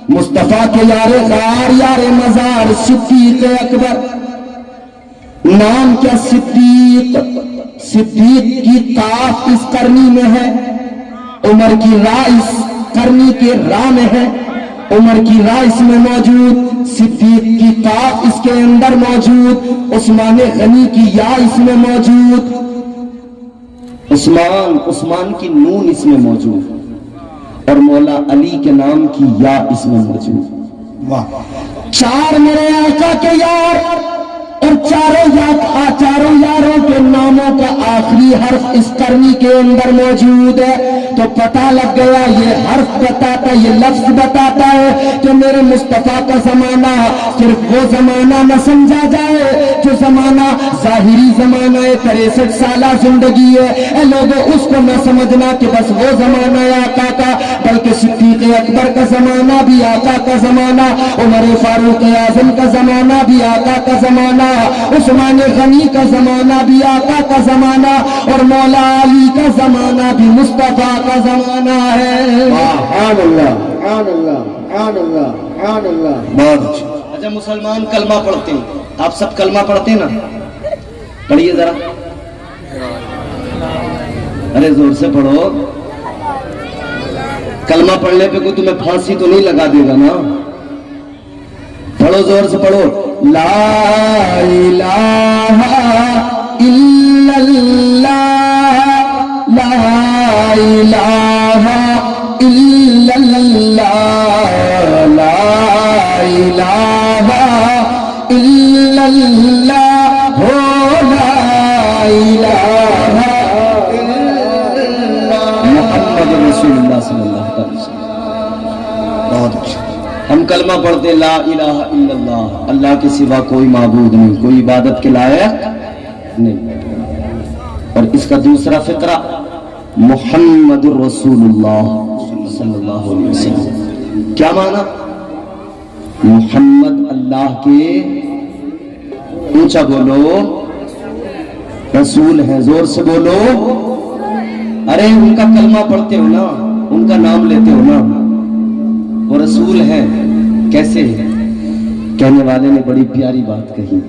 مصطفیٰ کے یار غار یار مزار صدیق اکبر، نام کیا صدیق؟ صدیق کی کاف اس کرنی میں ہے، عمر کی راہ اس کرنی کے راہ میں ہے، عمر کی راہ اس میں موجود، صدیق کی کاف اس کے اندر موجود، عثمان غنی کی یا اس میں موجود، عثمان کی نون اس میں موجود، اور مولا علی کے نام کی یا اس میں موجود۔ واہ، 4 میرے آقا کے یار اور چاروں یاروں کے ناموں کا آخری حرف اس کرنی کے اندر موجود ہے، تو پتہ لگ گیا یہ حرف بتاتا، یہ لفظ بتاتا ہے کہ میرے مصطفیٰ کا زمانہ صرف وہ زمانہ نہ سمجھا جائے جو زمانہ ظاہری زمانہ 63 سالہ زندگی ہے۔ اے لوگوں اس کو نہ سمجھنا کہ بس وہ زمانہ ہے آقا کا، بلکہ صدیق اکبر کا زمانہ بھی آقا کا زمانہ، عمر فاروق اعظم کا زمانہ بھی آقا کا زمانہ، عثمان غنی کا زمانہ بھی آقا کا زمانہ، اور مولا علی کا زمانہ بھی مصطفیٰ کا زمانہ ہے۔ سبحان اللہ، سبحان اللہ، سبحان اللہ، سبحان اللہ، بہت اچھا۔ اچھا مسلمان کلمہ پڑھتے ہیں، آپ سب کلمہ پڑھتے ہیں نا؟ پڑھیے ذرا، ارے زور سے پڑھو، کلمہ پڑھنے پہ کوئی تمہیں پھانسی تو نہیں لگا دے گا نا؟ پڑھو زور سے پڑھو، لا الہ الا اللہ لا الہ الا اللہ لا الہ الا اللہ ہو لا الہ محمد رسول اللہ صلی اللہ علیہ وسلم. بہت اچھا. ہم کلمہ پڑھتے لا الہ الا اللہ, اللہ کے سوا کوئی معبود نہیں, کوئی عبادت کے لائق نہیں. اور اس کا دوسرا فقرہ محمد رسول اللہ صلی اللہ علیہ وسلم. کیا معنی؟ محمد اللہ کے, اونچا بولو, رسول ہے, زور سے بولو. ارے ان کا کلمہ پڑھتے ہو نا, ان کا نام لیتے ہو نا, وہ رسول ہے, کیسے ہے؟ کہنے والے نے بڑی پیاری بات کہی.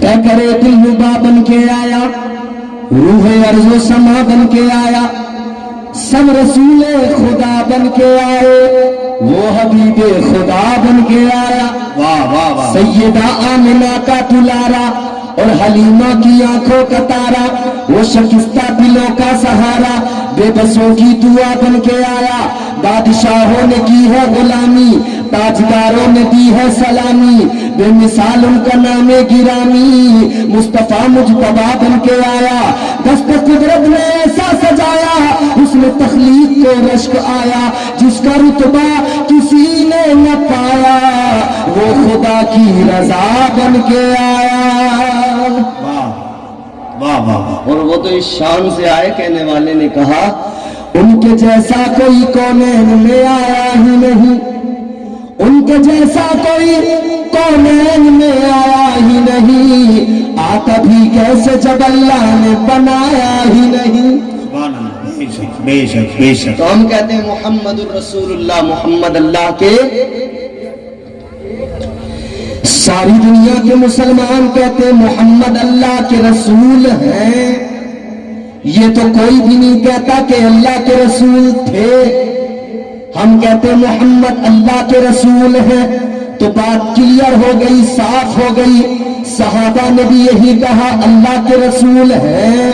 کیا کرے دل ربا بن کے آیا, روح ارض و سما بن کے آیا, سب رسول خدا بن کے آئے, وہ حبیب خدا بن کے آیا. واہ واہ واہ. سیدہ آمنہ کا دلارا اور حلیمہ کی آنکھوں کا تارا, وہ شکستہ دلوں کا سہارا, بے بسوں کی دعا بن کے آیا. بادشاہوں نے کی ہے غلامی, تاجداروں نے دی ہے سلامی, بے مثال ان کا نام گرامی, مصطفیٰ مجتبیٰ بن کے آیا. دست قدرت نے ایسا سجایا, اس نے تخلیق کو رشک آیا, جس کا رتبہ کسی نے نہ پایا, وہ خدا کی رضا بن کے آیا. واہ واہ واہ. اور وہ تو اس شان سے آئے, کہنے والے نے کہا ان کے جیسا کوئی کونین میں آیا ہی نہیں, ان کے جیسا کوئی کونین میں آیا ہی نہیں, آتا بھی کیسے جب اللہ نے بنایا ہی نہیں. سبحان اللہ. بے شک بے شک بے شک. تو ہم کہتے ہیں محمد الرسول اللہ, محمد اللہ کے. ساری دنیا کے مسلمان کہتے ہیں محمد اللہ کے رسول ہیں. یہ تو کوئی بھی نہیں کہتا کہ اللہ کے رسول تھے. ہم کہتے ہیں محمد اللہ کے رسول ہیں, تو بات کلیئر ہو گئی, صاف ہو گئی. صحابہ نے بھی یہی کہا اللہ کے رسول ہیں,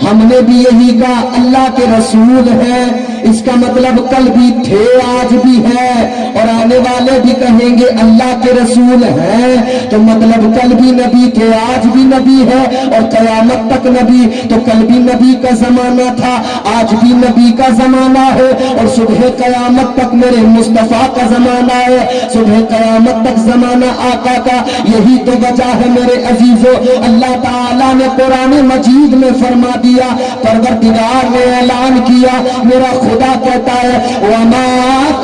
ہم نے بھی یہی کہا اللہ کے رسول ہیں. اس کا مطلب کل بھی تھے, آج بھی ہے, اور آنے والے بھی کہیں گے اللہ کے رسول ہیں. تو مطلب کل بھی نبی تھے, آج بھی نبی ہے, اور قیامت تک نبی. تو کل بھی نبی کا زمانہ تھا, آج بھی نبی کا زمانہ ہے, اور صبح قیامت تک میرے مصطفیٰ کا زمانہ ہے. صبح قیامت تک زمانہ آقا کا. یہی تو وجہ ہے میرے عزیزو, اللہ تعالیٰ نے قرآن مجید میں فرما دیا, پروردگار نے اعلان کیا, میرا خدا کہتا ہے وَمَا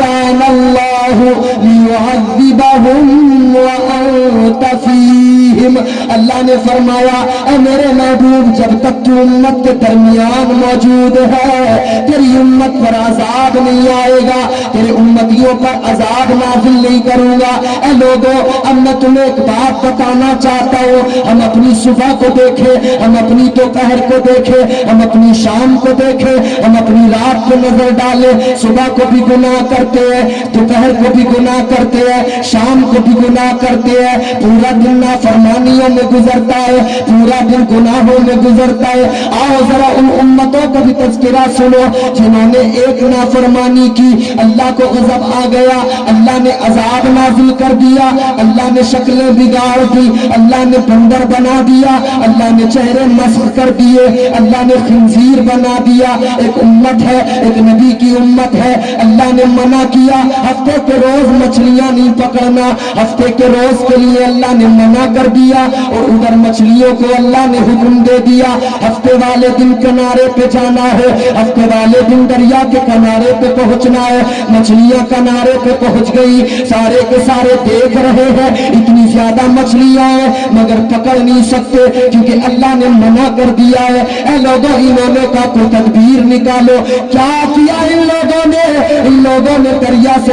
كَانَ اللَّهُ لِيُعَذِّبَهُمْ وَأَنْتَ فِيهِمْ. اللہ نے فرمایا اے میرے محبوب, جب تک تو امت کے درمیان موجود ہے, تیری امت پر عذاب نہیں آئے گا, تیرے امتیوں پر عذاب نازل نہیں کروں گا. اے لوگوں, اب میں تمہیں ایک بات بتانا چاہتا ہوں. ہم اپنی صبح کو دیکھیں, ہم اپنی دوپہر کو دیکھیں, ہم اپنی شام کو دیکھیں, ہم اپنی رات کو نظر ڈالیں. صبح کو بھی گناہ کرتے ہیں, دوپہر کو بھی گناہ کرتے ہیں, شام کو بھی گناہ کرتے ہیں. پورا دن نافرمانیوں میں گزرتا ہے, پورا دن گناہوں میں گزرتا ہے. آؤ ذرا ان امتوں کا بھی تذکرہ سنو جنہوں نے ایک نافرمانی کی, اللہ کو غضب آ گیا, اللہ نے عذاب نازل کر دیا, اللہ نے شکلیں بگاڑ دی, اللہ نے بندر بنا دیا, اللہ نے چہرے مسخ کر دیے, اللہ نے خنزیر بنا دیا. ایک امت ہے, ایک نبی کی امت ہے, اللہ نے منع کیا ہفتے کے روز مچھلیاں نہیں پکڑنا, ہفتے کے روز کے لیے اللہ نے منع کر دیا, اور ادھر مچھلیوں کو اللہ نے حکم دے دیا ہفتے والے دن کنارے پہ جانا ہے, ہفتے والے دن دریا کے کنارے پہ پہنچنا ہے. مچھلیاں کنارے پہ پہنچ گئی, سارے کے سارے دیکھ رہے ہیں اتنی زیادہ مچھلیاں ہیں مگر پکڑ نہیں سکتے کیونکہ اللہ نے منع کر دیا ہے. اے لوگوں, انہوں کا کوئی تدبیر نکالو. کیا کیا ان لوگوں نے؟ ان لوگوں نے دریا سے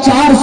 4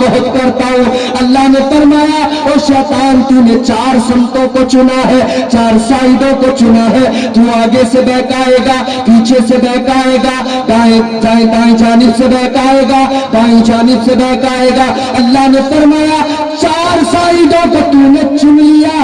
بہت کرتا ہوں. اللہ نے فرمایا او شیطان تو نے 4 سمتوں کو چنا ہے, 4 سائدوں کو چنا ہے. تو آگے سے بہکائے گا, پیچھے سے بہکائے گا, دائیں جانب سے بہکائے گا, دائیں جانب سے بہکائے گا. اللہ نے فرمایا 4 سائدوں کو تو نے چن لیا,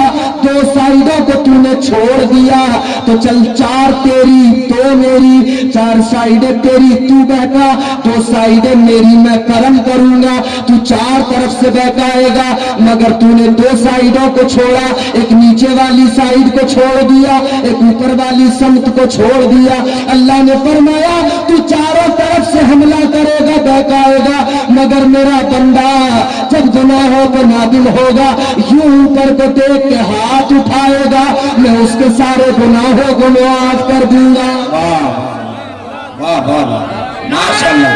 2 سائدوں کو تو نے چھوڑ دیا. تو چل 4 تیری 2 میری, 4 سائڈیں تیری تو بہکا, 2 سائڈیں میری میں کرم کروں گا. تو 4 طرف سے بہکائے گا, مگر تو نے 2 سائڈوں کو چھوڑا, ایک نیچے والی سائڈ کو چھوڑ دیا, ایک اوپر والی سمت کو چھوڑ دیا. اللہ نے فرمایا تو چاروں طرف سے حملہ کرے گا, بہکائے گا, مگر میرا بندہ جب گناہوں کو نادم ہوگا یوں اوپر کو دیکھ کے ہاتھ اٹھائے گا, میں اس کے سارے گناہوں کو معاف کر دوں گا. واہ واہ واہ, ماشاءاللہ.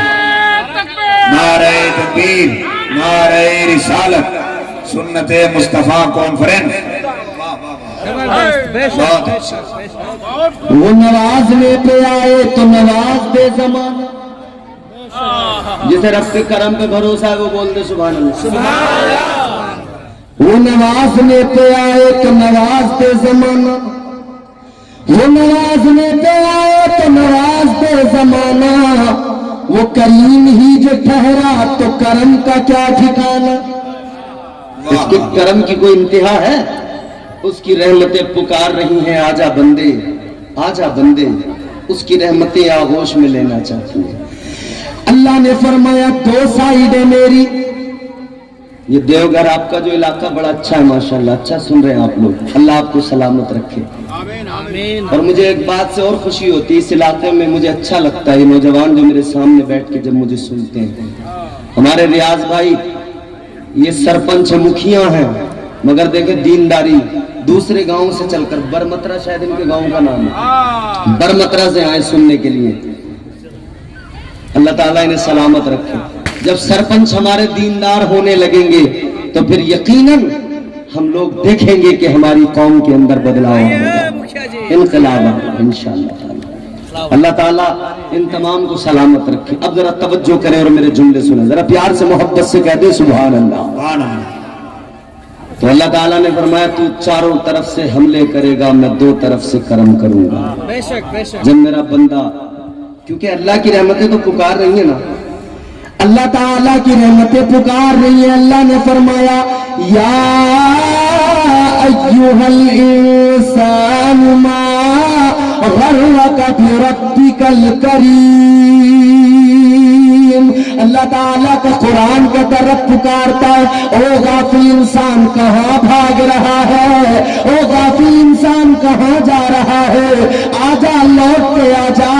نعرہ تکبیر, نعرہ رسالت, سنت مصطفیٰ کانفرنس. بہت اچھا. وہ نوازنے پہ آئے تو نواز دے زمانہ, جسے رب کے کرم پہ بھروسہ ہے وہ بول دے سبحان اللہ. وہ نوازنے پہ آئے تو نواز دے زمانہ, وہ نوازنے پہ آئے تو نواز دے زمانہ. وہ کریم ہی جو ٹھہرا تو کرم کا کیا ٹھکانہ. اس کے کرم کی کوئی انتہا ہے؟ اس کی رحمتیں پکار رہی ہیں, آجا بندے آجا بندے, اس کی رحمتیں آغوش میں لینا چاہتی ہیں. اللہ نے فرمایا 2 سائڈیں میری. یہ دیوگھر آپ کا جو علاقہ بڑا اچھا ہے ماشاءاللہ, اچھا سن رہے ہیں آپ لوگ, اللہ آپ کو سلامت رکھے. اور مجھے ایک بات سے اور خوشی ہوتی ہے, اس علاقے میں مجھے اچھا لگتا ہے, یہ نوجوان جو میرے سامنے بیٹھ کے جب مجھے سنتے ہیں. ہمارے ریاض بھائی یہ سرپنچ مکھیاں ہیں, مگر دیکھیں دینداری, دوسرے گاؤں سے چل کر, برمترا شاید ان کے گاؤں کا نام ہے, برمترا سے آئے سننے کے لیے. اللہ تعالیٰ انہیں سلامت رکھے. جب سرپنچ ہمارے دیندار ہونے لگیں گے تو پھر یقیناً ہم لوگ دیکھیں گے کہ ہماری قوم کے اندر بدلاؤ ہوگا, انقلاب ہوگا انشاءاللہ. اللہ تعالیٰ ان تمام کو سلامت رکھے. اب ذرا توجہ کریں اور میرے جملے سنیں, ذرا پیار سے محبت سے کہہ دیں سبحان اللہ. سبحان اللہ. تو اللہ تعالیٰ نے فرمایا تو چاروں طرف سے حملے کرے گا, میں 2 طرف سے کرم کروں گا. جب میرا بندہ, کیونکہ اللہ کی رحمتیں تو پکار رہی ہیں نا, اللہ تعالیٰ کی رحمتیں پکار رہی ہیں. اللہ نے فرمایا یا ایھا الانسان ما غرک بربک الکریم. اللہ تعالیٰ کا قرآن کا طرف پکارتا ہے, او غافل انسان کہاں بھاگ رہا ہے, او غافل انسان کہاں جا رہا ہے, آجا لوٹ کے آجا,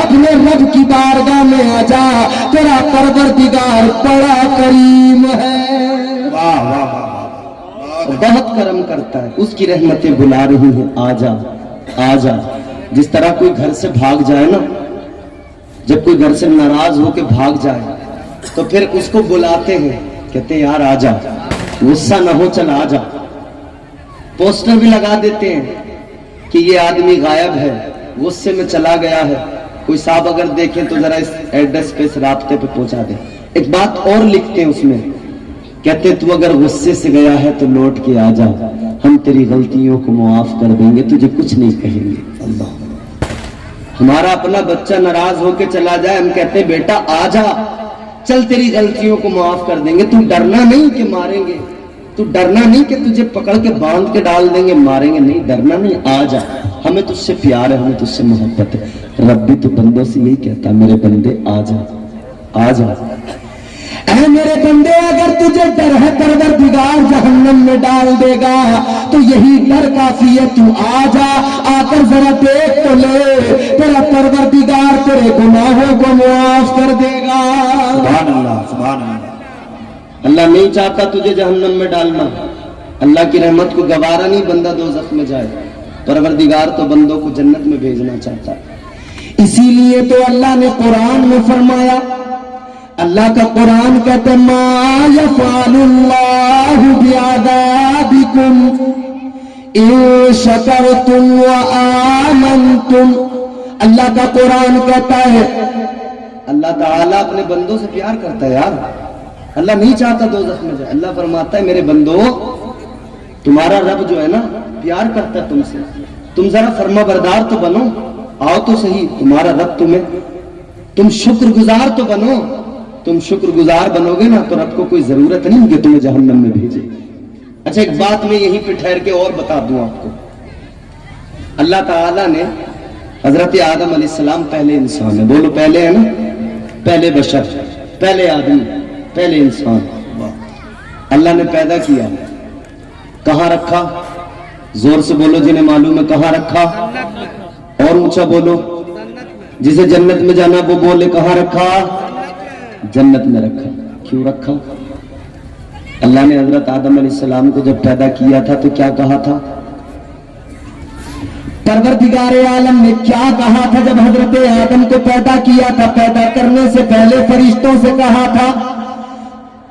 اپنے رب کی بارگاہ میں آجا, تیرا پروردگار بڑا کریم ہے. واہ واہ واہ, بہت کرم کرتا ہے, اس کی رحمتیں بلا رہی ہیں, آجا آجا. جس طرح کوئی گھر سے بھاگ جائے نا, جب کوئی گھر سے ناراض ہو کے بھاگ جائے تو پھر اس کو بلاتے ہیں, کہتے ہیں یار آجا, غصہ نہ ہو, چل آجا. پوسٹر بھی لگا دیتے ہیں کہ یہ آدمی غائب ہے, غصے میں چلا گیا ہے, کوئی صاحب اگر دیکھیں تو ذرا اس ایڈریس پہ, اس رابطے پہ پہنچا دیں. ایک بات اور لکھتے ہیں اس میں, کہتے تو اگر غصے سے گیا ہے تو لوٹ کے آجا, ہم تیری غلطیوں کو معاف کر دیں گے, تجھے کچھ نہیں کہیں گے. اللہ, ہمارا اپنا بچہ ناراض ہو کے چلا جائے, ہم کہتے ہیں بیٹا آجا, چل تیری غلطیوں کو معاف کر دیں گے, تو ڈرنا نہیں کہ ماریں گے, تو ڈرنا نہیں کہ تجھے پکڑ کے باندھ کے ڈال دیں گے, ماریں گے نہیں, ڈرنا نہیں, آجا, ہمیں تجھ سے پیار ہے, ہمیں تجھ سے محبت ہے. رب بھی تو بندوں سے یہی کہتا ہے, میرے بندے آجا آجا. اے میرے بندے, اگر تجھے ڈر ہے پروردگار جہنم میں ڈال دے گا تو یہی ڈر کافی ہے, تو آجا, آ کر ذرا دیکھ تو لے, تیرا پروردگار تیرے گناہوں کو معاف کر دے گا. سبحان اللہ, سبحان اللہ. اللہ نہیں چاہتا تجھے جہنم میں ڈالنا, اللہ کی رحمت کو گوارا نہیں بندہ دوزخ میں جائے, پروردگار تو بندوں کو جنت میں بھیجنا چاہتا ہے. اسی لیے تو اللہ نے قرآن میں فرمایا, اللہ کا قرآن کہتے ما یفعل اللہ بعذابکم ان شکرتم و آمنتم. اللہ کا قرآن کہتا ہے اللہ تعالیٰ اپنے بندوں سے پیار کرتا ہے یار. اللہ نہیں چاہتا دوزخ میں جائے. اللہ فرماتا ہے میرے بندو تمہارا رب جو ہے نا پیار کرتا ہے تم سے, تم ذرا فرما بردار تو بنو, آؤ تو صحیح, تمہارا رب تمہیں, تم شکر گزار تو بنو. تم شکر گزار بنو گے نا تو رب کو کوئی ضرورت نہیں کہ تمہیں جہنم میں بھیجے. اچھا ایک بات میں یہیں پہ ٹھہر کے اور بتا دوں آپ کو. اللہ تعالیٰ نے حضرت آدم علیہ السلام پہلے انسان ہے, بولو پہلے ہے نا, پہلے بشر, پہلے آدمی, پہلے انسان اللہ نے پیدا کیا. کہاں رکھا؟ زور سے بولو جنہیں معلوم ہے کہاں رکھا, اور اونچا بولو. جسے جنت میں جانا وہ بولے کہاں رکھا؟ جنت میں رکھا. کیوں رکھا؟ اللہ نے حضرت آدم علیہ السلام کو جب پیدا کیا تھا تو کیا کہا تھا؟ پروردگار عالم نے کیا کہا تھا جب حضرت آدم کو پیدا کیا تھا؟ پیدا کرنے سے پہلے فرشتوں سے کہا تھا.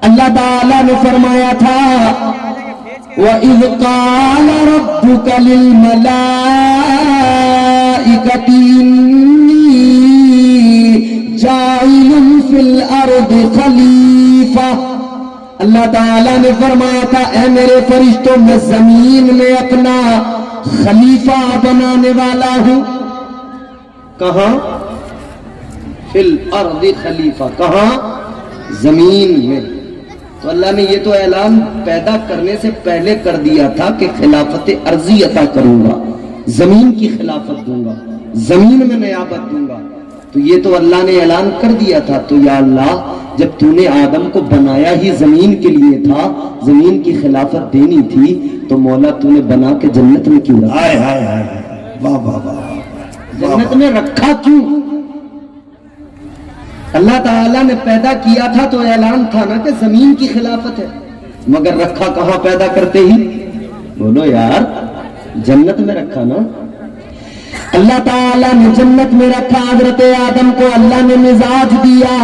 اللہ تعالیٰ نے فرمایا تھا وَإِذْ قَالَ رَبُّكَ لِلْمَلَائِكَةِ إِنِّي جَاعِلٌ فِي الْأَرْضِ خَلِيفَةً. اللہ تعالیٰ نے فرمایا تھا اے میرے فرشتوں میں زمین میں اپنا خلیفہ بنانے والا ہوں. کہاں؟ فی الارض خلیفہ. کہاں؟ زمین میں. تو اللہ نے یہ تو اعلان پیدا کرنے سے پہلے کر دیا تھا کہ خلافت ارضی عطا کروں گا, زمین کی خلافت دوں گا, زمین میں نیابت دوں گا. تو یہ تو اللہ نے اعلان کر دیا تھا. تو یا اللہ جب تو نے آدم کو بنایا ہی زمین کے لیے تھا, زمین کی خلافت دینی تھی, تو مولا تو نے بنا کے جنت میں کیوں رکھا؟ ہائے ہائے ہائے, واہ واہ واہ, جنت میں رکھا کیوں؟ اللہ تعالیٰ نے پیدا کیا تھا تو اعلان تھا نا کہ زمین کی خلافت ہے, مگر رکھا کہاں پیدا کرتے ہی؟ بولو یار, جنت میں رکھا نا. اللہ تعالیٰ نے جنت میں رکھا حضرت آدم کو. اللہ نے مزاج دیا.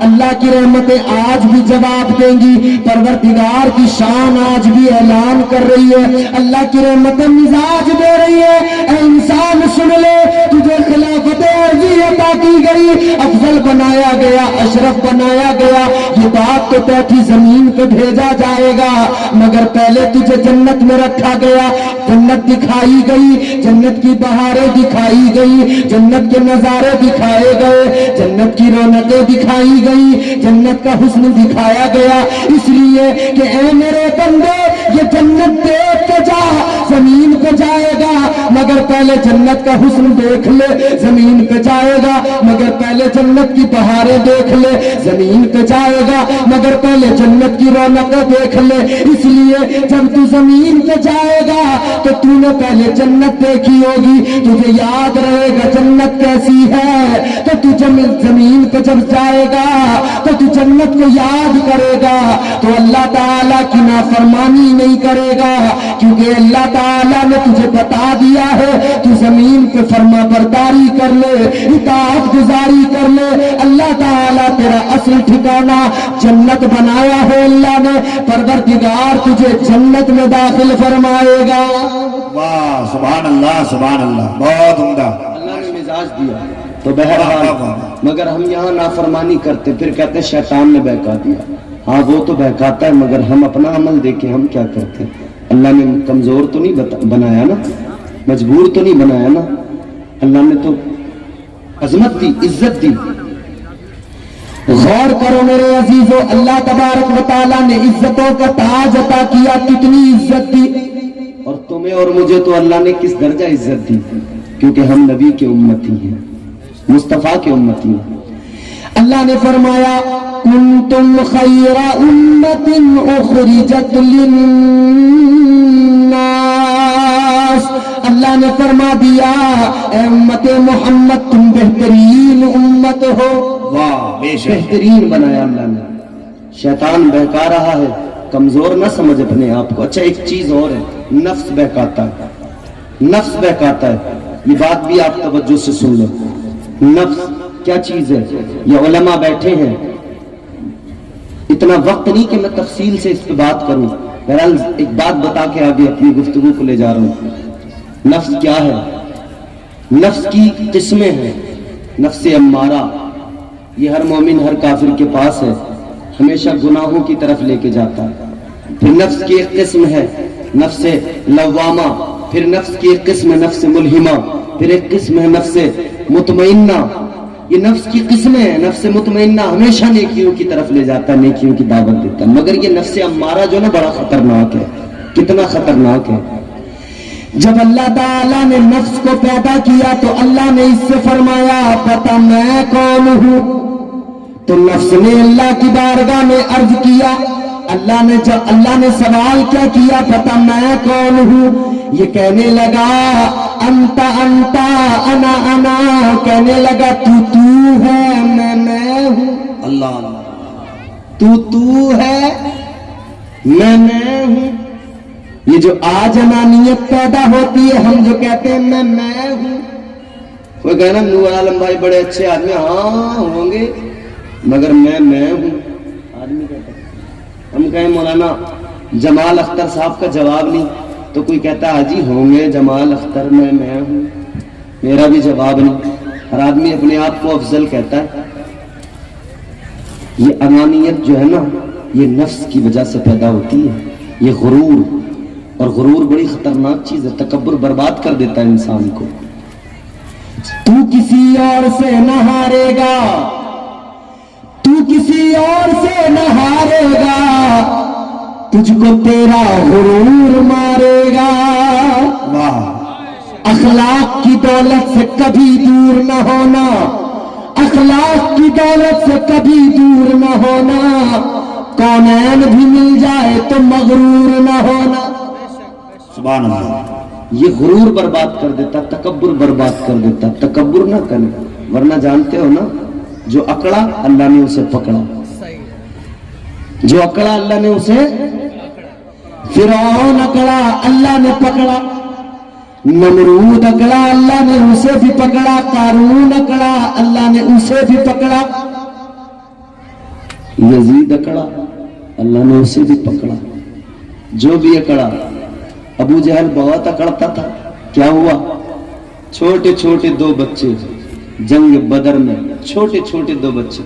اللہ کی رحمتیں آج بھی جواب دیں گی. پروردگار کی شان آج بھی اعلان کر رہی ہے. اللہ کی رحمتیں مزاج دے رہی ہے. اے انسان سن لے, تجھے خلافت ارضی عطا کی گئی, افضل بنایا گیا, اشرف بنایا گیا. یہ بات تو طے تھی زمین پہ بھیجا جائے گا, مگر پہلے تجھے جنت میں رکھا گیا. جنت دکھائی گئی, جنت کی بہاریں دکھائی گئی, جنت کے نظارے دکھائے گئے, جنت کی رونقیں دکھائی گئی, جنت کا حسن دکھایا گیا. اس لیے کہ اے میرے بندے یہ جنت دیکھ کے جا, زمین پہ جائے گا مگر پہلے جنت کا حسن دیکھ لے. زمین پہ جائے گا مگر پہلے جنت کی بہاریں دیکھ لے. زمین پہ جائے گا مگر پہلے جنت کی رونقیں دیکھ لے. اس لیے جب تو زمین پہ جائے گا تو تو نے پہلے جنت دیکھی ہوگی, تجھے یاد رہے گا جنت کیسی ہے. تو تو زمین پہ جب جائے گا تو تو جنت کو یاد کرے گا, تو اللہ تعالیٰ کی نافرمانی نہیں کرے گا, کیونکہ اللہ تعالیٰ نے تجھے بتا دیا ہے تو زمین پہ فرما برداری کر لے, اطاعت گزاری کر لے. اللہ تعالیٰ تیرا اصل ٹھکانہ جنت بنایا ہے. اللہ نے پروردگار تجھے جنت میں داخل فرمائے گا. واہ, سبحان اللہ سبحان اللہ, بہت عمدہ. اللہ نے مزاج دیا تو بہرحال, مگر ہم یہاں نافرمانی کرتے, پھر کہتے شیطان نے بہکا دیا. ہاں وہ تو بہکاتا ہے, مگر ہم اپنا عمل دیکھیں ہم کیا کرتے ہیں. اللہ نے کمزور تو نہیں بنایا نا, مجبور تو نہیں بنایا نا. اللہ نے تو عظمت دی, عزت دی. غور کرو میرے عزیزو, اللہ تبارک و تعالیٰ نے عزتوں کا تاج عطا کیا. کتنی عزت دی. اور تمہیں اور مجھے تو اللہ نے کس درجہ عزت دی, کیونکہ ہم نبی کے امتی ہیں, مصطفیٰ کے امتی ہیں. اللہ نے فرمایا کنتم خیر امت اخرجت للناس. اللہ نے فرما دیا اے امت محمد تم بہترین امت ہو. واہ, بے شک, بہترین بنایا اللہ نے. شیطان بہکا رہا ہے, کمزور نہ سمجھ اپنے آپ کو. اچھا ایک چیز اور ہے, نفس بہکاتا ہے, نفس بہکاتا ہے. یہ بات بھی آپ توجہ سے سن لو. نفس کیا چیز ہے؟ یہ علماء بیٹھے ہیں, اتنا وقت نہیں کہ میں تفصیل سے اس پہ بات کروں. بہرحال ایک بات بتا کے آگے اپنی گفتگو کو لے جا رہا ہوں. نفس کیا ہے؟ نفس کی قسمیں ہیں. نفس امارہ, یہ ہر مومن ہر کافر کے پاس ہے، ہمیشہ گناہوں کی طرف لے کے جاتا ہے۔ پھر نفس کی ایک قسم ہے نفس لوامہ، پھر نفس کی ایک قسم ہے نفس ملہمہ، پھر ایک قسم ہے نفس مطمئنہ۔ یہ نفس کی قسمیں ہیں۔ نفس مطمئنہ ہمیشہ نیکیوں کی طرف لے جاتا ہے، نیکیوں کی دعوت دیتا ہے، مگر یہ نفس امارہ جو نا بڑا خطرناک ہے۔ کتنا خطرناک ہے؟ جب اللہ تعالیٰ نے نفس کو پیدا کیا تو اللہ نے اس سے فرمایا پتہ میں کون ہوں؟ تو نفس نے اللہ کی بارگاہ میں عرض کیا، اللہ نے سوال کیا کیا؟ پتہ میں کون ہوں؟ یہ کہنے لگا انتا انتا انا انا، کہنے لگا تو ہے میں ہوں۔ اللہ تو ہے میں ہوں۔ یہ جو آج انانیت پیدا ہوتی ہے، ہم جو کہتے ہیں میں ہوں، کوئی کہنا نور عالم بھائی بڑے اچھے آدمی، ہاں ہوں گے، مگر میں ہوں آدمی کہتا ہے۔ ہم کہیں مولانا جمال اختر صاحب کا جواب نہیں، تو کوئی کہتا ہے جی ہوں گے جمال اختر، میں ہوں، میرا بھی جواب نہیں۔ ہر آدمی اپنے آپ کو افضل کہتا ہے۔ یہ انانیت جو ہے نا، یہ نفس کی وجہ سے پیدا ہوتی ہے، یہ غرور، اور غرور بڑی خطرناک چیز ہے، تکبر برباد کر دیتا ہے انسان کو۔ تو کسی اور سے نہ ہارے گا، تو کسی اور سے نہ ہارے گا، تجھ کو تیرا غرور مارے گا۔ واہ، اخلاق کی دولت سے کبھی دور نہ ہونا، اخلاق کی دولت سے کبھی دور نہ ہونا، کونین بھی مل جائے تو مغرور نہ ہونا۔ سبحان اللہ۔ یہ غرور برباد کر دیتا، تکبر برباد کر دیتا۔ تکبر نہ کریں، ورنہ جانتے ہو نا، جو اکڑا اللہ نے اسے پکڑا، جو اکڑا اللہ نے اسے، فرعون اکڑا اللہ نے پکڑا، نمرود اکڑا اللہ نے اسے بھی پکڑا، قارون اکڑا اللہ نے اسے بھی پکڑا، یزید اکڑا اللہ نے اسے بھی پکڑا۔ جو بھی اکڑا، ابو جہل بہت اکڑتا تھا، کیا ہوا؟ چھوٹے چھوٹے دو بچے جنگ بدر میں، چھوٹے چھوٹے دو بچے،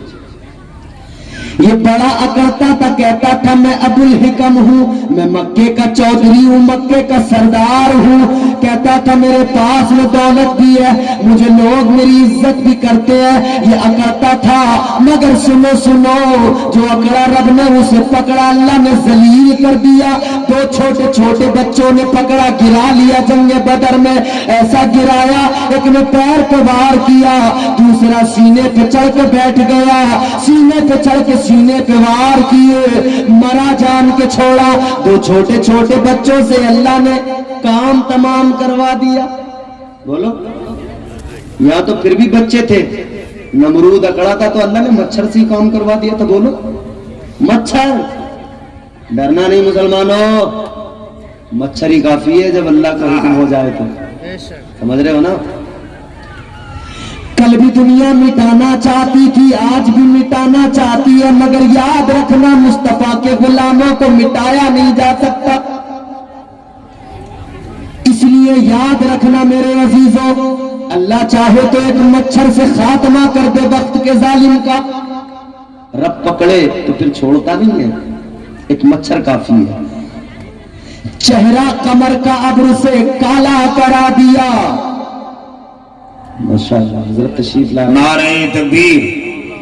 یہ بڑا اکڑتا تھا، کہتا تھا میں ابو الحکم ہوں، میں مکے کا چودھری ہوں، مکے کا سردار ہوں، کہتا تھا میرے پاس میں دولت بھی ہے، مجھے لوگ میری عزت بھی کرتے ہیں، یہ اکڑتا تھا۔ مگر سنو سنو، جو اکڑا رب نے اسے پکڑا، اللہ نے ذلیل کر دیا۔ دو چھوٹے چھوٹے بچوں نے پکڑا، گرا لیا جنگ بدر میں، ایسا گرایا، ایک نے پیر پہ وار کیا، دوسرا سینے پہ چڑھ کے بیٹھ گیا، سینے پہ چڑھ کے سینے پہ وار کیے، مرا جان کے چھوڑا۔ دو چھوٹے چھوٹے بچوں سے اللہ نے کام تمام کروا دیا۔ بولو، یا تو پھر بھی بچے تھے، نمرود اکڑا تھا تو اللہ نے مچھر سے کام کروا دیا تھا۔ بولو، مچھر، ڈرنا نہیں مسلمانوں، مچھر ہی کافی ہے جب اللہ کا حکم ہو جائے تو۔ سمجھ رہے ہو نا؟ کل بھی دنیا مٹانا چاہتی تھی، آج بھی مٹانا چاہتی ہے، مگر یاد رکھنا مصطفیٰ کے غلاموں کو مٹایا نہیں جا سکتا۔ اس لیے یاد رکھنا میرے عزیزوں، اللہ چاہے تو ایک مچھر سے خاتمہ کر دے وقت کے ظالم کا، رب پکڑے تو پھر چھوڑتا نہیں ہے، ایک مچھر کافی ہے۔ چہرہ قمر کا ابر سے کالا کرا دیا۔ ماشاءاللہ، حضرت تشریف لائے۔ نعرہ تکبیر۔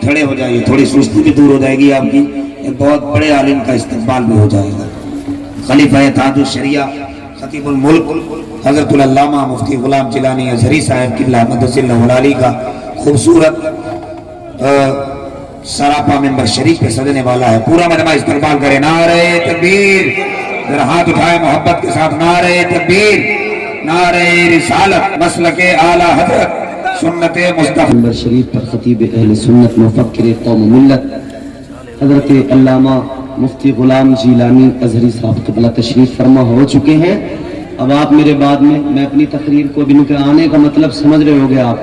کھڑے ہو جائیے، تھوڑی سستی بھی دور ہو جائے گی آپ کی، ایک بہت بڑے عالم کا استقبال بھی ہو جائے گا۔ خلیفہ تاج الشریعہ خطیب الملک حضرت العلامہ مفتی غلام جیلانی ازہری صاحب کی مدثر اللہ علی کا خوبصورت سراپا ممبر شریف پہ سجنے والا ہے، پورا مجمع استقبال کرے۔ نعرہ تکبیر، ذرا ہاتھ اٹھائے محبت کے ساتھ، نعرہ تکبیر، نعرہ رسالت، مسلک اعلیٰ حضرت سنت مصطفیٰ ممبر شریف پر خطیب اہل سنت مفکر قوم ملت حضرت علامہ مفتی غلام جیلانی ازہری صاحب قبلہ تشریف فرما ہو چکے ہیں۔ اب آپ میرے بعد میں اپنی تقریر کو، ان کے آنے کا مطلب سمجھ رہے ہوگے آپ،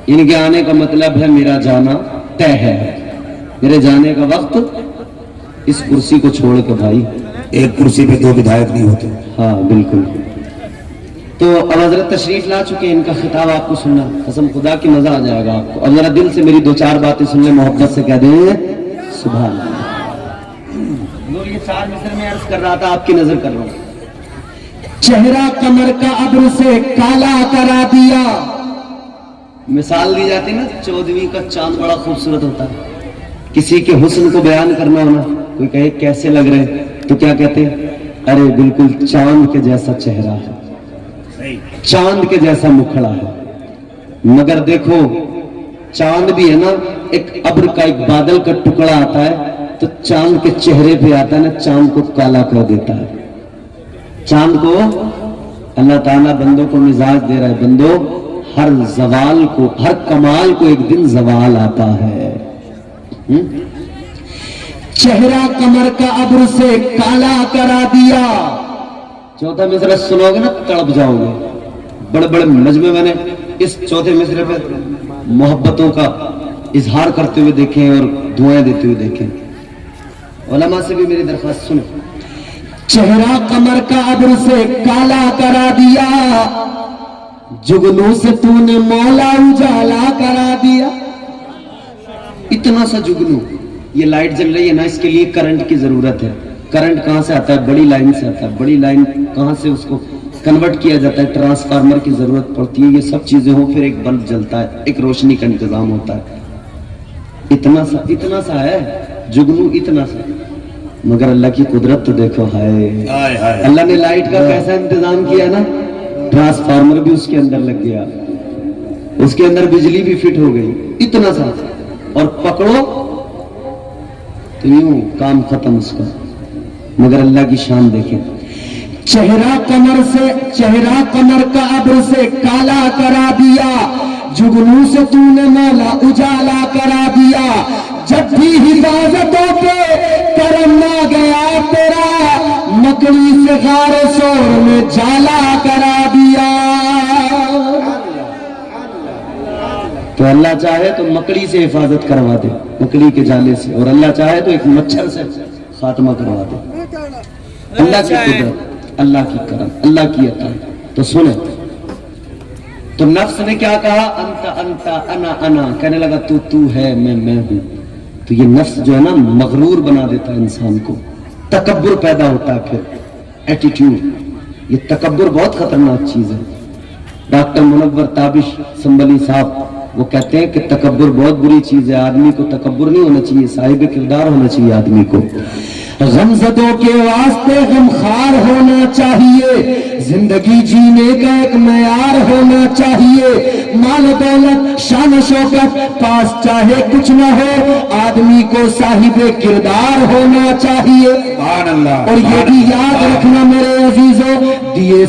ان کے آنے کا مطلب ہے میرا جانا طے ہے، میرے جانے کا وقت، اس کرسی کو چھوڑ کے بھائی، ایک کرسی پہ دو ودھائک نہیں ہوتے۔ ہاں بالکل، تو اب حضرت تشریف لا چکے ہیں، ان کا خطاب آپ کو سننا قسم خدا کی مزہ آ جائے گا آپ کو. اب ذرا دل سے میری 2-4 باتیں سن لیں، محبت سے کہہ دیں سبحان اللہ. یہ 4 مصر میں عرض کر رہا تھا، آپ کی نظر کر رہا ہوں. چہرہ قمر کا ابر سے کالا کرا دیا. مثال دی جاتی نا 14ویں کا چاند بڑا خوبصورت ہوتا ہے. کسی کے حسن کو بیان کرنا ہونا، کوئی کہے کیسے لگ رہے تو کیا کہتے ہیں؟ ارے بالکل چاند کے جیسا چہرہ ہے، چاند کے جیسا مکھڑا ہے. مگر دیکھو چاند بھی ہے نا، ایک ابر کا ایک بادل کا ٹکڑا آتا ہے تو چاند کے چہرے پہ آتا ہے نا، چاند کو کالا کر دیتا ہے. چاند کو اللہ تعالیٰ بندوں کو مزاج دے رہا ہے، بندو ہر زوال کو، ہر کمال کو ایک دن زوال آتا ہے. چہرہ قمر کا ابر سے کالا کرا دیا. چوتھا مصرع سنو گے نا تڑپ جاؤ گے. بڑے بڑے مجمع میں نے اس چوتھے مصرع پہ محبتوں کا اظہار کرتے ہوئے دیکھیں اور دعائیں دیتے ہوئے دیکھیں. علماء سے بھی میری درخواست سنیں. چہرہ قمر کا ابر سے کالا کرا دیا، جگنوں سے تو نے مولا اجالا کرا دیا. اتنا سا جگنو، یہ لائٹ جل رہی ہے نا، اس کے لیے کرنٹ کی ضرورت ہے. کرنٹ کہاں سے آتا ہے؟ بڑی لائن سے آتا ہے. بڑی لائن کہاں سے اس کو کنورٹ کیا جاتا ہے؟ ٹرانسفارمر کی ضرورت پڑتی ہے. یہ سب چیزیں ہوں پھر ایک بلب جلتا ہے، ایک روشنی کا انتظام ہوتا ہے. اتنا سا ہے جگنو، اتنا سا. مگر اللہ کی قدرت تو دیکھو، ہائے اللہ نے لائٹ کا کیسا انتظام کیا نا، ٹرانسفارمر بھی اس کے اندر لگ گیا، اس کے اندر بجلی بھی فٹ ہو گئی. اتنا سا اور پکڑو تو یوں کام ختم اس کا. مگر اللہ کی شان دیکھیں. چہرہ قمر کا ابر سے کالا کرا دیا، جگنوں سے تو نے مولا اجالا کرا دیا. جب بھی حفاظتوں پہ کرم نہ گیا تیرا، مکڑی سے غار سور میں جالا کرا دیا. تو اللہ چاہے تو مکڑی سے حفاظت کروا دے، مکڑی کے جالے سے، اور اللہ چاہے تو ایک مچھر سے خاتمہ کروا دے. اللہ کی قدرت، اللہ کی کرم، اللہ کی عطا. تو سنیں، تو نفس نے کیا کہا؟ انت انت انا انا، کہنے لگا تو ہے، میں ہوں. تو یہ نفس جو ہے نا مغرور بنا دیتا ہے انسان کو، تکبر پیدا ہوتا ہے. پھر ایٹیٹیوڈ، یہ تکبر بہت خطرناک چیز ہے. ڈاکٹر منور تابش سنبلی صاحب وہ کہتے ہیں کہ تکبر بہت بری چیز ہے. آدمی کو تکبر نہیں ہونا چاہیے، صاحب کردار ہونا چاہیے آدمی کو. غمزدوں کے واسطے غمخوار ہونا چاہیے، زندگی جینے کا ایک معیار ہونا چاہیے. مال و دولت شان و شوکت پاس چاہے کچھ نہ ہو، آدمی کو صاحب کردار ہونا چاہیے. سبحان اللہ. اور یہ بھی یاد رکھنا میرے عزیزوں، دیے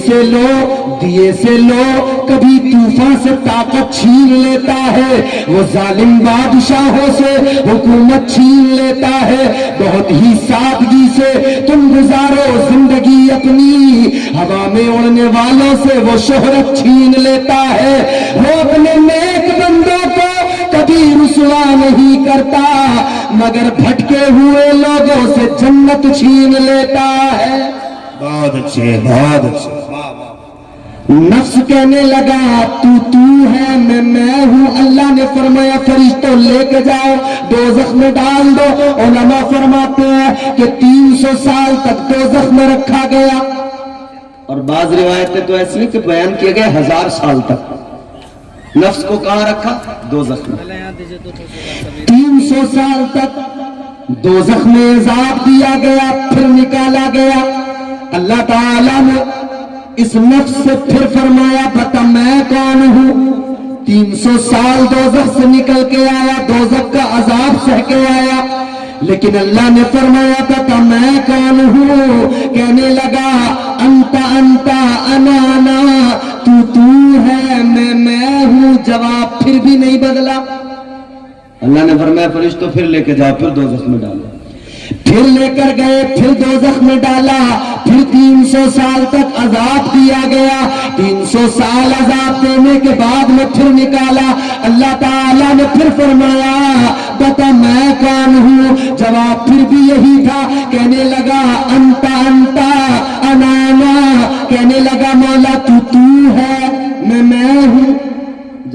سے لو کبھی طوفان سے طاقت چھین لیتا ہے، وہ ظالم بادشاہوں سے حکومت چھین لیتا ہے. بہت ہی سادگی سے تم گزارو زندگی اپنی، ہوا میں اڑنے والوں سے وہ شہرت چھین لیتا ہے. وہ اپنے نیک بندوں کو کبھی رسوا نہیں کرتا، مگر بھٹکے ہوئے لوگوں سے جنت چھین لیتا ہے. بہت اچھے، بہت اچھے. نفس کہنے لگا تو ہے، میں ہوں. اللہ نے فرمایا فرشتوں لے کے جاؤ، دوزخ میں ڈال دو. علماء فرماتے ہیں کہ 300 سال تک دوزخ میں رکھا گیا، اور بعض روایتیں تو ایسی ہیں کہ بیان کیے گئے 1000 سال تک. نفس کو کہاں رکھا؟ دوزخ میں. 300 سال تک دوزخ میں عذاب دیا گیا، پھر نکالا گیا. اللہ تعالیٰ نے اس نفس سے پھر فرمایا بتا میں کون ہوں. 300 سال دوزخ سے نکل کے آیا، دوزخ کا عذاب سہ کے آیا، لیکن اللہ نے فرمایا بتا میں کون ہوں. کہنے لگا انت انا انا، تو ہے، میں ہوں. جواب پھر بھی نہیں بدلا. اللہ نے فرمایا فرشتوں پھر لے کے جاؤ، پھر دوزخ میں ڈالو. پھر لے کر گئے، پھر دوزخ میں ڈالا. پھر 300 سال تک عذاب دیا گیا. 300 سال عذاب دینے کے بعد میں پھر نکالا. اللہ تعالیٰ نے پھر فرمایا بتا میں کون ہوں. جواب پھر بھی یہی تھا. کہنے لگا انت انا انا، کہنے لگا مولا تو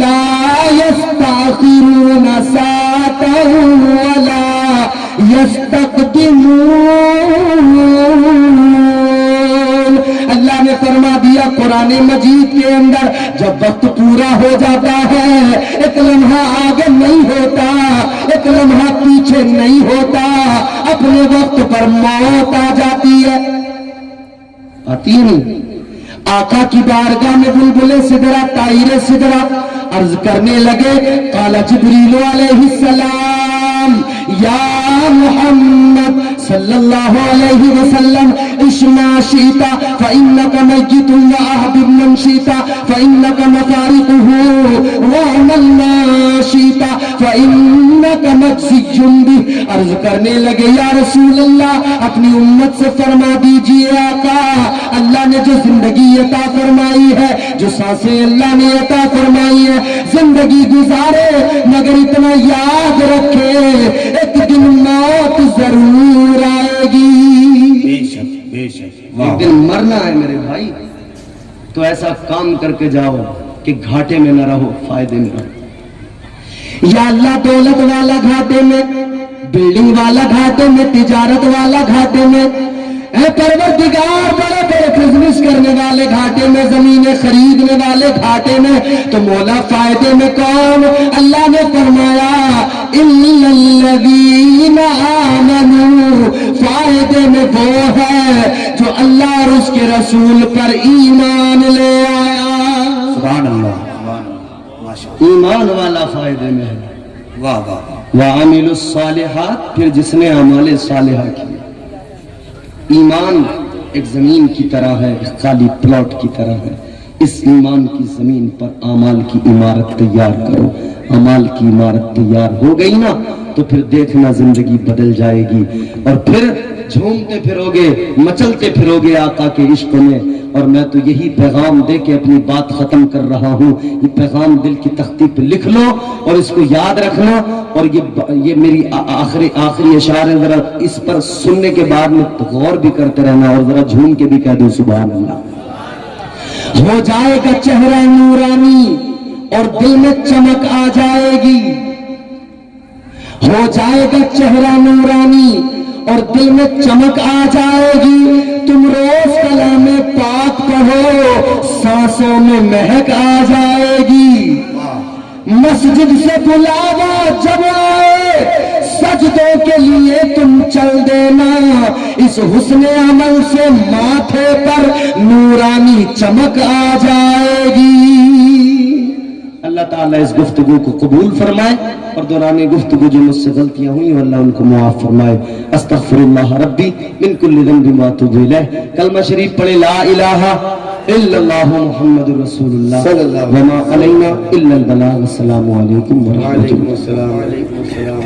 لا يستأخرون ساعة ولا يستقدمون. اللہ نے فرما دیا قرآن مجید کے اندر جب وقت پورا ہو جاتا ہے ایک لمحہ آگے نہیں ہوتا, ایک لمحہ پیچھے نہیں ہوتا, اپنے وقت پر موت آ جاتی ہے. آتی نہیں. آقا کی بارگاہ میں بلبلے سدرا طائر سدرا عرض کرنے لگے قال جبریل علیہ السلام یا محمد صلی اللہ علیہ وسلم عش ما شئت فإنك میت واحبب من شئت فإنك مفارقه واعمل ما شئت فإنك مجزي به. عرض کرنے لگے یا رسول اللہ اپنی امت سے فرما دیجئے آقا اللہ نے جو زندگی عطا فرمائی ہے, جو سانسیں اللہ نے عطا فرمائی ہے, زندگی گزارے مگر اتنا یاد رکھے ایک دن موت ضرور آئے گی. بے شک بے شک. ایک دن مرنا ہے میرے بھائی, تو ایسا کام کر کے جاؤ کہ گھاٹے میں نہ رہو, فائدے میں رہو. یا اللہ دولت والا گھاٹے میں, بلڈنگ والا گھاٹے میں, تجارت والا گھاٹے میں, اے پروردگار بڑے بڑے بزنس کرنے والے گھاٹے میں, زمینیں خریدنے والے گھاٹے میں, تو مولا فائدے میں کون؟ اللہ نے فرمایا اِلَّا الَّذِينَ آمَنُوا, فائدے میں وہ ہے جو اللہ اور اس کے رسول پر ایمان لے آیا. سبحان اللہ ماشاء اللہ. ایمان والا فائدے میں ہے. واہ واہ. وَعَمِلُوا الصَّالِحَاتِ, پھر جس نے اعمال صالحہ کیے. ایمان ایک زمین کی طرح ہے, خالی پلاٹ کی طرح ہے. اس ایمان کی زمین پر اعمال کی عمارت تیار کرو. اعمال کی عمارت تیار ہو گئی نا تو پھر دیکھنا زندگی بدل جائے گی, اور پھر جھومتے پھرو گے, مچلتے پھرو گے آقا کے عشق میں. اور میں تو یہی پیغام دے کے اپنی بات ختم کر رہا ہوں. یہ پیغام دل کی تختی پہ لکھ لو اور اس کو یاد رکھنا. اور یہ میری آخری اشعار ہے, ذرا اس پر سننے کے بعد میں غور بھی کرتے رہنا اور ذرا جھوم کے بھی کہہ دو سبحان اللہ. ہو جائے گا چہرہ نورانی اور دل میں چمک آ جائے گی. ہو جائے گا چہرہ نورانی اور دل میں چمک آ جائے گی. تم روز کلام پاک پڑھو, سانسوں میں مہک آ جائے گی. مسجد سے بلاوا جب آئے سجدوں کے لیے تم چل دینا. اس حسن عمل سے ماتھے پر نورانی چمک آ جائے گی. اللہ تعالیٰ اس گفتگو کو قبول فرمائے اور دوران گفتگو جو مجھ سے غلطیاں ہوئی اللہ ان کو معاف فرمائے. استغفر اللہ ربی من کل ذنب واتوب الیہ. کلمہ شریف پڑھے لا الہ الا اللہ محمد رسول اللہ وما علینا الا البلاغ. السلام علیکم ورحمۃ اللہ.